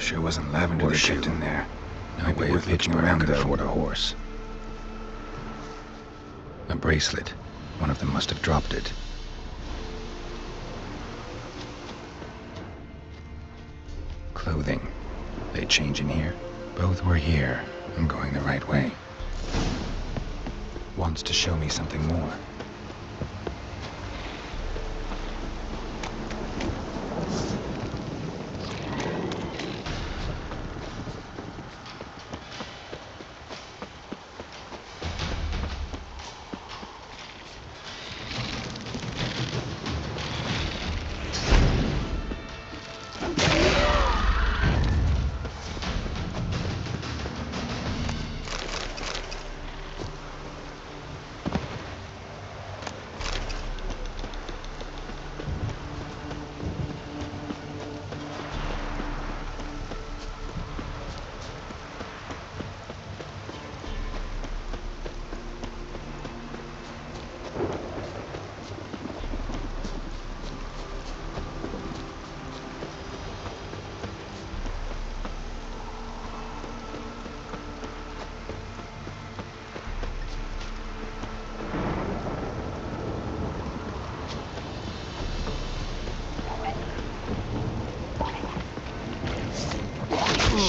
Sure wasn't lavender they kept in there. No way of hitching around could afford a horse. A bracelet. One of them must have dropped it. Clothing. They change in here? Both were here. I'm going the right way. Wants to show me something more.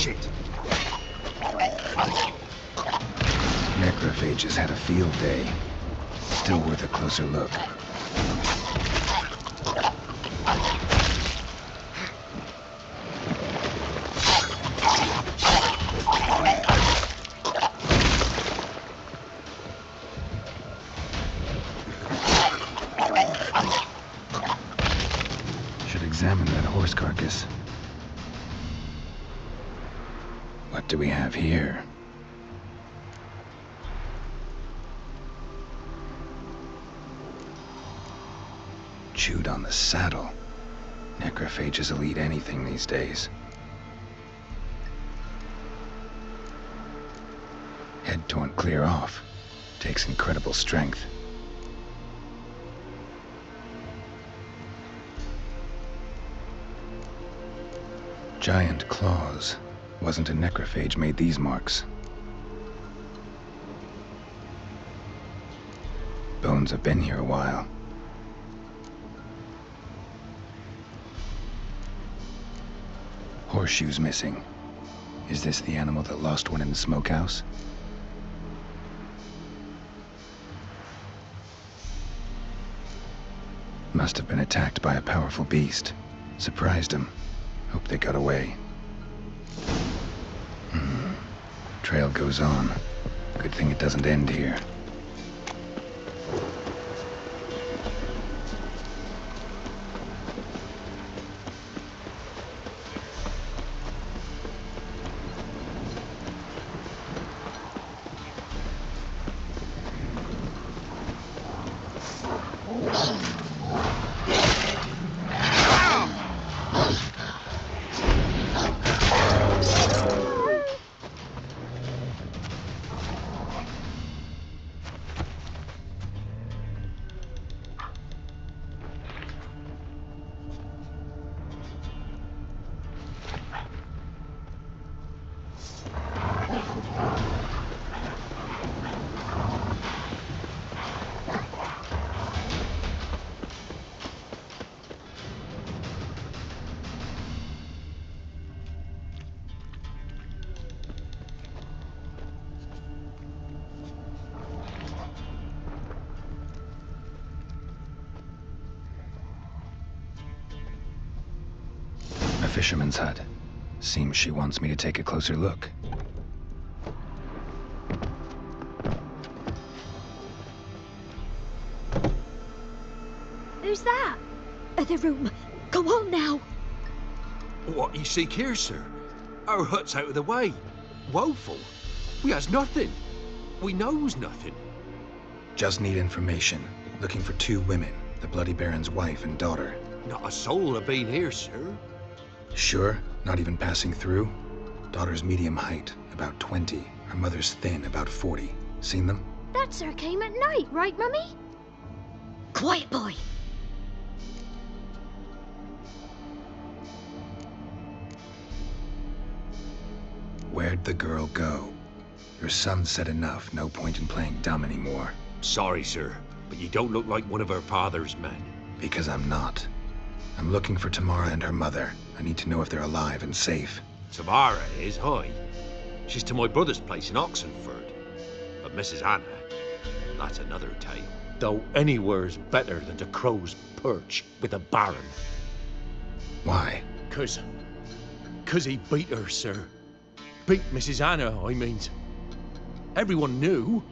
Shit. Necrophages had a field day. Still worth a closer look. Should examine that horse carcass. What do we have here? Chewed on the saddle. Necrophages will eat anything these days. Head torn clear off. Takes incredible strength. Giant claws. Wasn't a necrophage made these marks. Bones have been here a while. Horseshoes missing. Is this the animal that lost one in the smokehouse? Must have been attacked by a powerful beast. Surprised him. Hope they got away. Trail goes on. Good thing it doesn't end here. A fisherman's hut. Seems she wants me to take a closer look. Who's that? Other room. Come on now. What you seek here, sir? Our hut's out of the way. Woeful. We has nothing. We knows nothing. Just need information. Looking for 2 women. The Bloody Baron's wife and daughter. Not a soul have been here, sir. Sure? Not even passing through? Daughter's medium height, about 20. Her mother's thin, about 40. Seen them? That sir came at night, right, Mummy? Quiet, boy. Where'd the girl go? Your son said enough. No point in playing dumb anymore. Sorry, sir, but you don't look like one of her father's men. Because I'm not. I'm looking for Tamara and her mother. I need to know if they're alive and safe. Tamara is, hi. She's to my brother's place in Oxenford. But Mrs. Anna, that's another tale. Though anywhere's better than the Crow's Perch with a baron. Why? 'Cause he beat her, sir. Beat Mrs. Anna, I means. Everyone knew,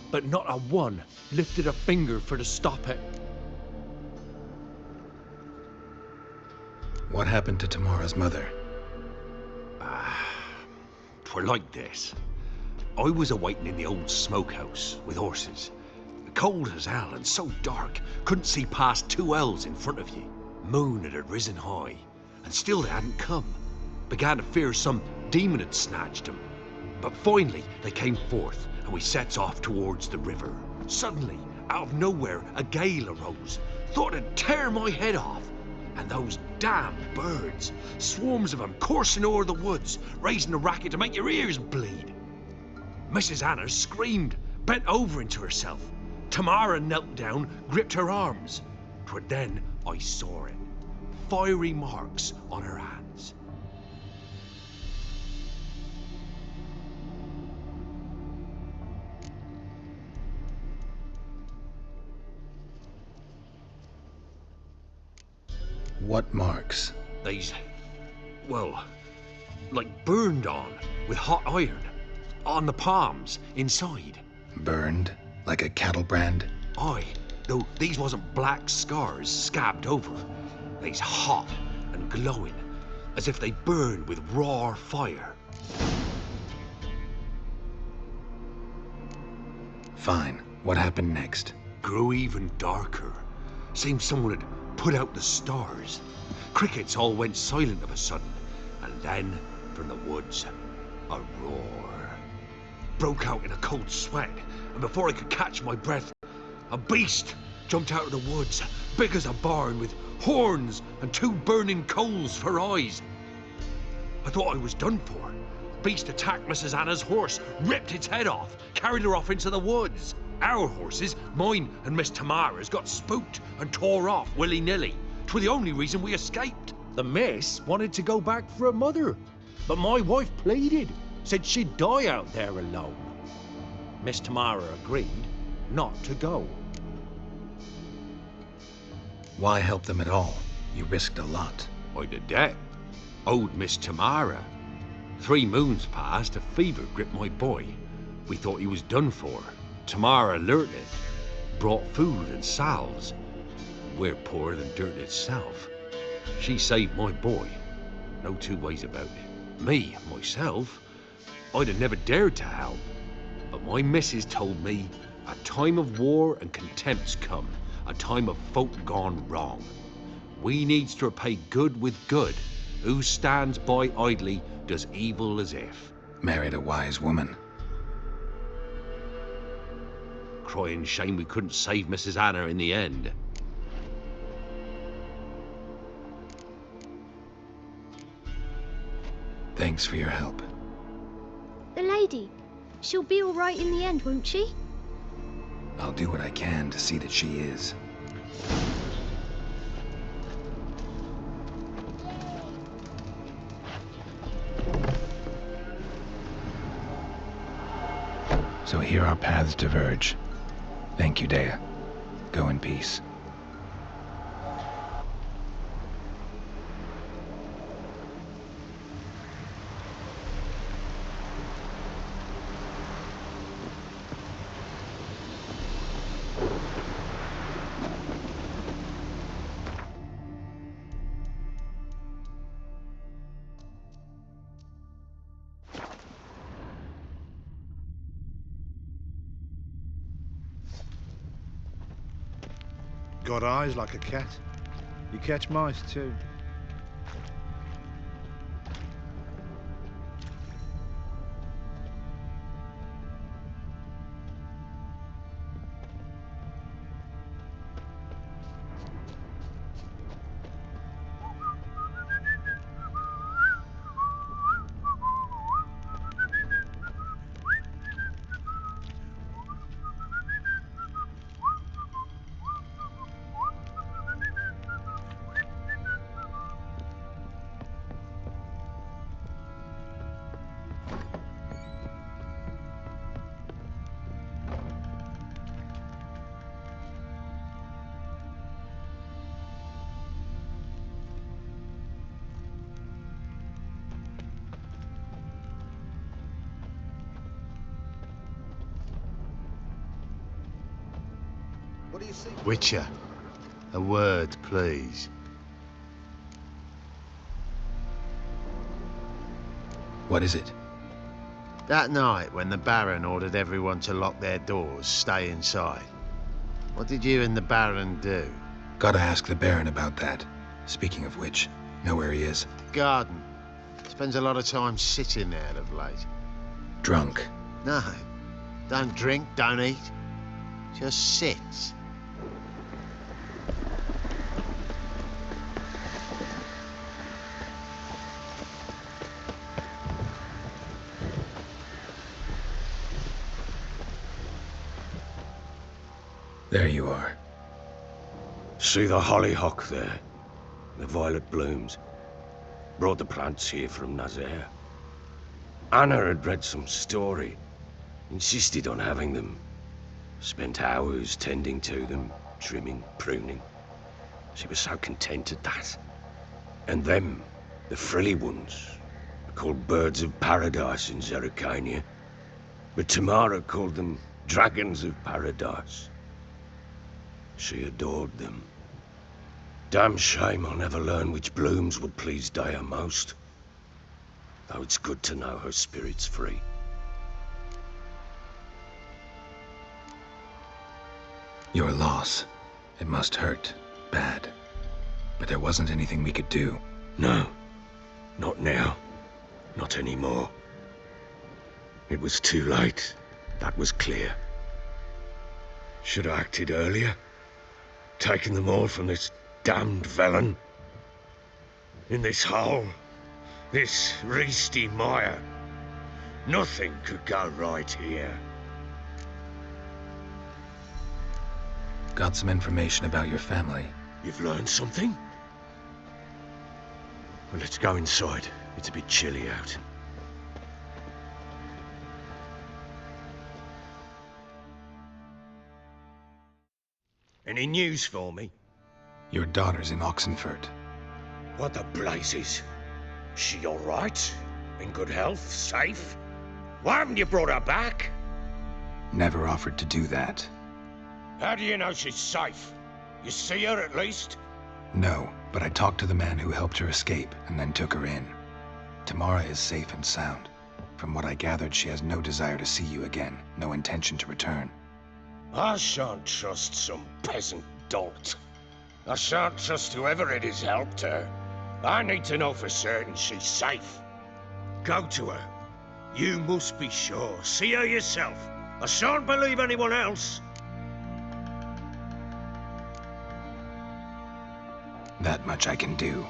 but not a one lifted a finger for to stop it. What happened to Tamara's mother? Twere like this. I was awaiting in the old smokehouse with horses. Cold as hell and so dark, couldn't see past 2 ells in front of you. Moon had risen high, and still they hadn't come. Began to fear some demon had snatched them. But finally they came forth, and we sets off towards the river. Suddenly, out of nowhere, a gale arose. Thought it'd tear my head off. And those damn birds, swarms of them coursing o'er the woods, raising a racket to make your ears bleed. Mrs. Anna screamed, bent over into herself. Tamara knelt down, gripped her arms. 'Twere then I saw it. Fiery marks on her hands. What marks? They's, well, like burned on with hot iron. On the palms, inside. Burned? Like a cattle brand? Aye, though these wasn't black scars scabbed over. They's hot and glowing, as if they burned with raw fire. Fine. What happened next? Grew even darker. Seemed someone had put out the stars. Crickets all went silent of a sudden, and then, from the woods, a roar. Broke out in a cold sweat, and before I could catch my breath, a beast jumped out of the woods, big as a barn, with horns and 2 burning coals for eyes. I thought I was done for. The beast attacked Mrs. Anna's horse, ripped its head off, carried her off into the woods. Our horses, mine and Miss Tamara's, got spooked and tore off willy-nilly. 'Twere the only reason we escaped. The miss wanted to go back for her mother, but my wife pleaded, said she'd die out there alone. Miss Tamara agreed not to go. Why help them at all? You risked a lot. I'd a debt. Owed Miss Tamara. 3 moons passed, a fever gripped my boy. We thought he was done for. Tamara alerted, brought food and salves. We're poorer than dirt itself. She saved my boy. No 2 ways about it. Me, myself, I'd have never dared to help. But my missus told me a time of war and contempt's come, a time of folk gone wrong. We needs to repay good with good. Who stands by idly does evil as if. Married a wise woman. Crying shame we couldn't save Mrs. Anna in the end. Thanks for your help. The lady, she'll be all right in the end, won't she? I'll do what I can to see that she is. So here our paths diverge. Thank you, Dea. Go in peace. Got eyes like a cat. You catch mice too. What do you see? Witcher, a word, please. What is it? That night when the Baron ordered everyone to lock their doors, stay inside. What did you and the Baron do? Gotta ask the Baron about that. Speaking of which, know where he is? Garden. Spends a lot of time sitting there of late. Drunk. No. Don't drink, don't eat. Just sits. There you are. See the hollyhock there? The violet blooms. Brought the plants here from Nazaire. Anna had read some story. Insisted on having them. Spent hours tending to them, trimming, pruning. She was so content at that. And them, the frilly ones, called birds of paradise in Zerrikania. But Tamara called them dragons of paradise. She adored them. Damn shame I'll never learn which blooms would please Daya most. Though it's good to know her spirit's free. Your loss. It must hurt. Bad. But there wasn't anything we could do. No. Not now. Not anymore. It was too late. That was clear. Should have acted earlier. Taken them all from this damned Velen. In this hole. This Reesty mire. Nothing could go right here. Got some information about your family. You've learned something? Well, let's go inside. It's a bit chilly out. Any news for me? Your daughter's in Oxenfurt. What the blazes? She all right? In good health? Safe? Why haven't you brought her back? Never offered to do that. How do you know she's safe? You see her at least? No, but I talked to the man who helped her escape and then took her in. Tamara is safe and sound. From what I gathered, she has no desire to see you again, no intention to return. I shan't trust some peasant dolt. I shan't trust whoever it is helped her. I need to know for certain she's safe. Go to her. You must be sure. See her yourself. I shan't believe anyone else. That much I can do.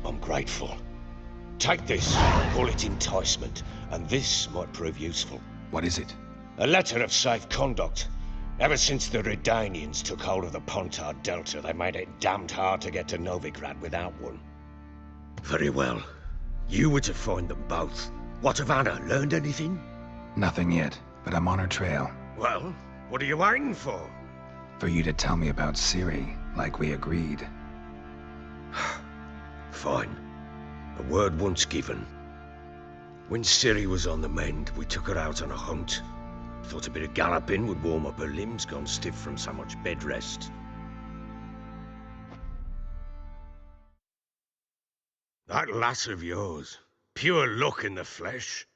I'm grateful. Take this, call it enticement, and this might prove useful. What is it? A letter of safe conduct. Ever since the Redanians took hold of the Pontard Delta, they made it damned hard to get to Novigrad without one. Very well. You were to find them both. What of Anna? Learned anything? Nothing yet, but I'm on her trail. Well, what are you waiting for? For you to tell me about Ciri, like we agreed. Fine. A word once given. When Ciri was on the mend, we took her out on a hunt. Thought a bit of galloping would warm up her limbs, gone stiff from so much bed rest. That lass of yours, pure luck in the flesh.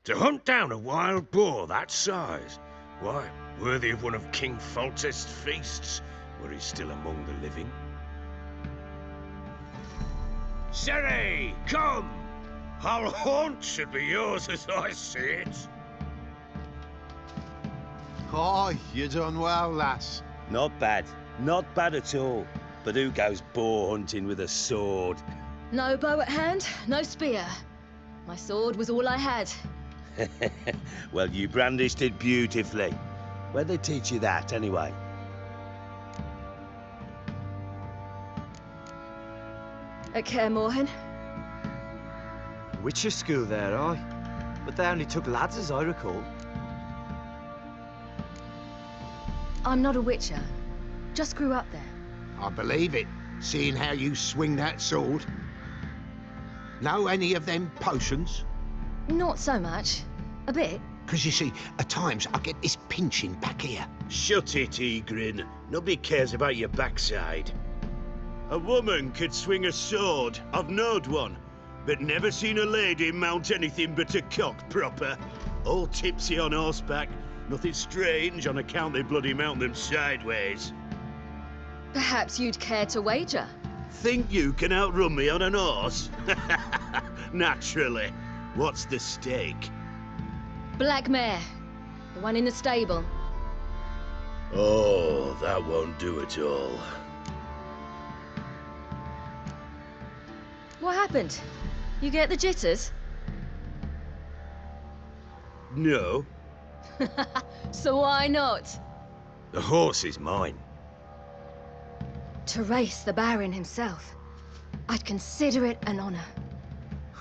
To hunt down a wild boar that size, why, worthy of one of King Foltest's feasts, were he still among the living. Ciri, come! Our haunt should be yours as I see it. Oh, you done well, lass. Not bad. Not bad at all. But who goes boar hunting with a sword? No bow at hand, no spear. My sword was all I had. Well, you brandished it beautifully. Where'd they teach you that, anyway? At Kaer Morhen. Witcher school there, aye. But they only took lads, as I recall. I'm not a witcher. Just grew up there. I believe it, seeing how you swing that sword. Know any of them potions? Not so much. A bit. Because you see, at times I get this pinching back here. Shut it, Egrin. Nobody cares about your backside. A woman could swing a sword. I've knowed one. But never seen a lady mount anything but a cock proper. All tipsy on horseback. Nothing strange on account they bloody mount them sideways. Perhaps you'd care to wager? Think you can outrun me on an horse? Naturally. What's the stake? Black mare. The one in the stable. Oh, that won't do at all. What happened? You get the jitters? No. So why not? The horse is mine. To race the Baron himself. I'd consider it an honor.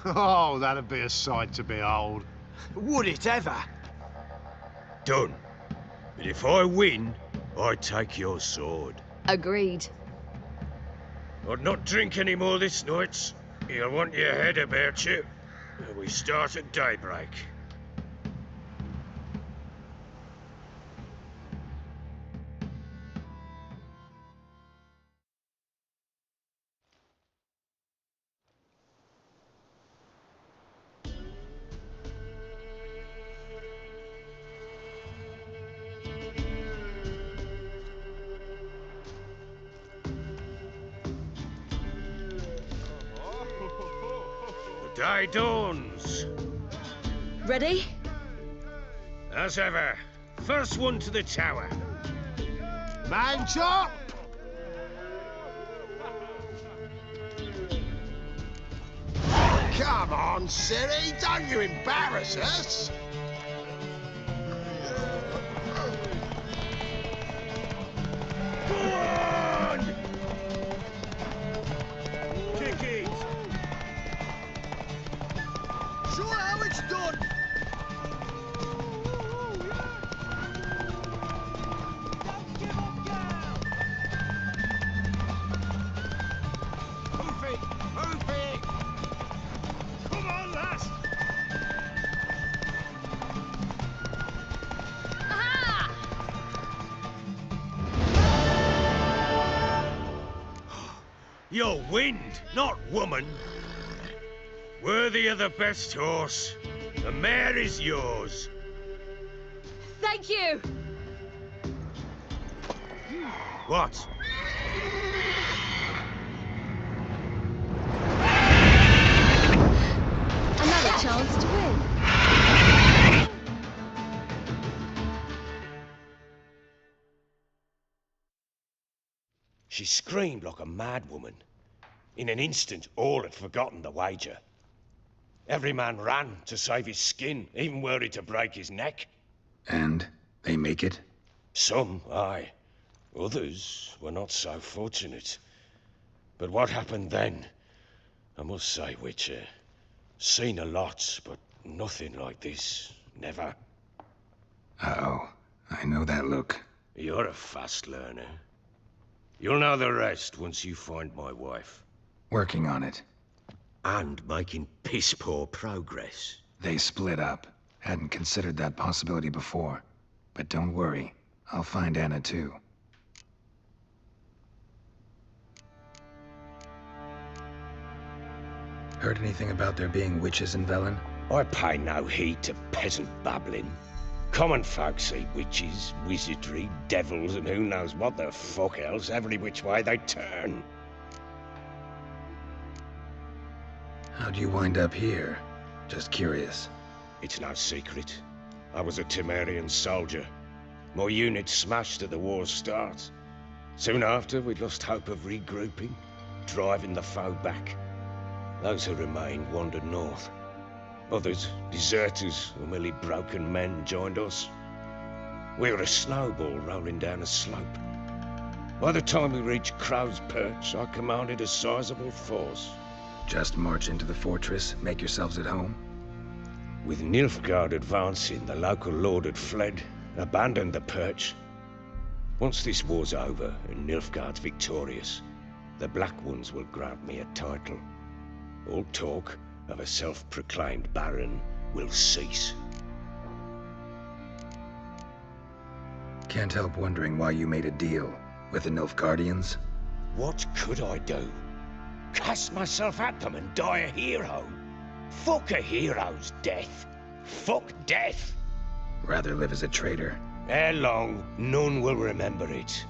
Oh, that'd be a sight to behold. Would it ever? Done. But if I win, I take your sword. Agreed. I'd not drink any more this night. You'll want your head about you. We start at daybreak. The day dawns. Ready? As ever, first one to the tower. Man chop! Come on, Siri, don't you embarrass us! Kick it! Show how it's done! Hoof it! Hoof it! Come on, lass! Aha! You're wind, not woman. Worthy of the best horse. The mare is yours. Thank you! What? Another chance to win. She screamed like a mad woman. In an instant, all had forgotten the wager. Every man ran to save his skin, even were he to break his neck. And they make it? Some, aye. Others were not so fortunate. But what happened then? I must say, Witcher, seen a lot, but nothing like this. Never. Uh-oh. I know that look. You're a fast learner. You'll know the rest once you find my wife. Working on it. And making piss-poor progress. They split up. Hadn't considered that possibility before. But don't worry. I'll find Anna too. Heard anything about there being witches in Velen? I pay no heed to peasant babbling. Common folk see witches, wizardry, devils, and who knows what the fuck else every which way they turn. How'd you wind up here? Just curious. It's no secret. I was a Temerian soldier. My unit smashed at the war's start. Soon after, we lost hope of regrouping, driving the foe back. Those who remained wandered north. Others, deserters or merely broken men, joined us. We were a snowball rolling down a slope. By the time we reached Crow's Perch, I commanded a sizable force. Just march into the fortress, make yourselves at home? With Nilfgaard advancing, the local lord had fled, abandoned the Perch. Once this war's over and Nilfgaard's victorious, the Black Ones will grant me a title. All talk of a self-proclaimed baron will cease. Can't help wondering why you made a deal with the Nilfgaardians. What could I do? Cast myself at them and die a hero? Fuck a hero's death. Fuck death. Rather live as a traitor. Ere long, none will remember it.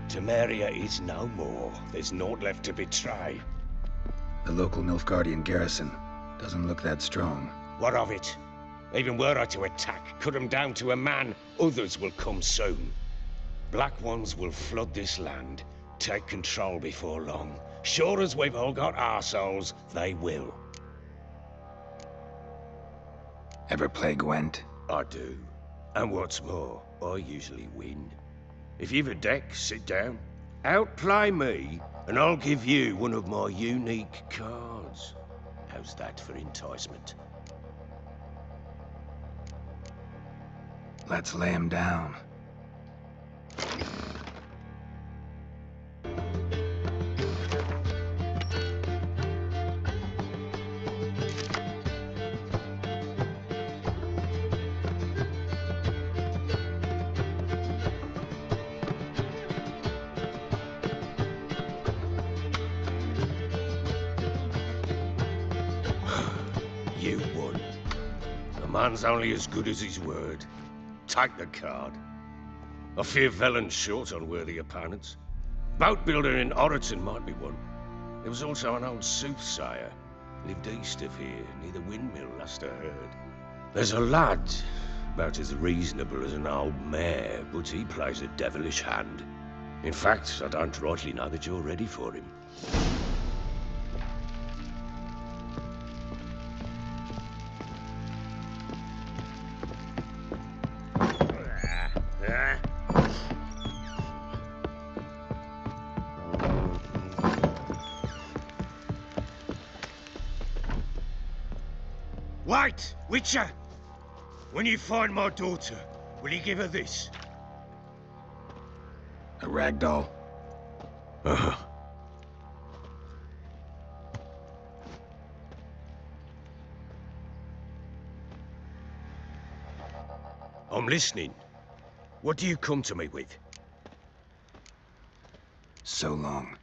Temeria is no more. There's naught left to betray. The local Nilfgaardian garrison doesn't look that strong. What of it? Even were I to attack, cut them down to a man, others will come soon. Black Ones will flood this land, take control before long. Sure as we've all got arseholes, they will. Ever play Gwent? I do. And what's more, I usually win. If you've a deck, sit down. Outplay me, and I'll give you one of my unique cards. How's that for enticement? Let's lay him down. You won. A man's only as good as his word. Take the card. I fear Velen's short on worthy opponents. Boat builder in Oroton might be one. There was also an old soothsayer. Lived east of here, near the windmill, last I heard. There's a lad, about as reasonable as an old mare, but he plays a devilish hand. In fact, I don't rightly know that you're ready for him. Wait, Witcher! When you find my daughter, will you give her this? A ragdoll? Uh-huh. I'm listening. What do you come to me with? So long.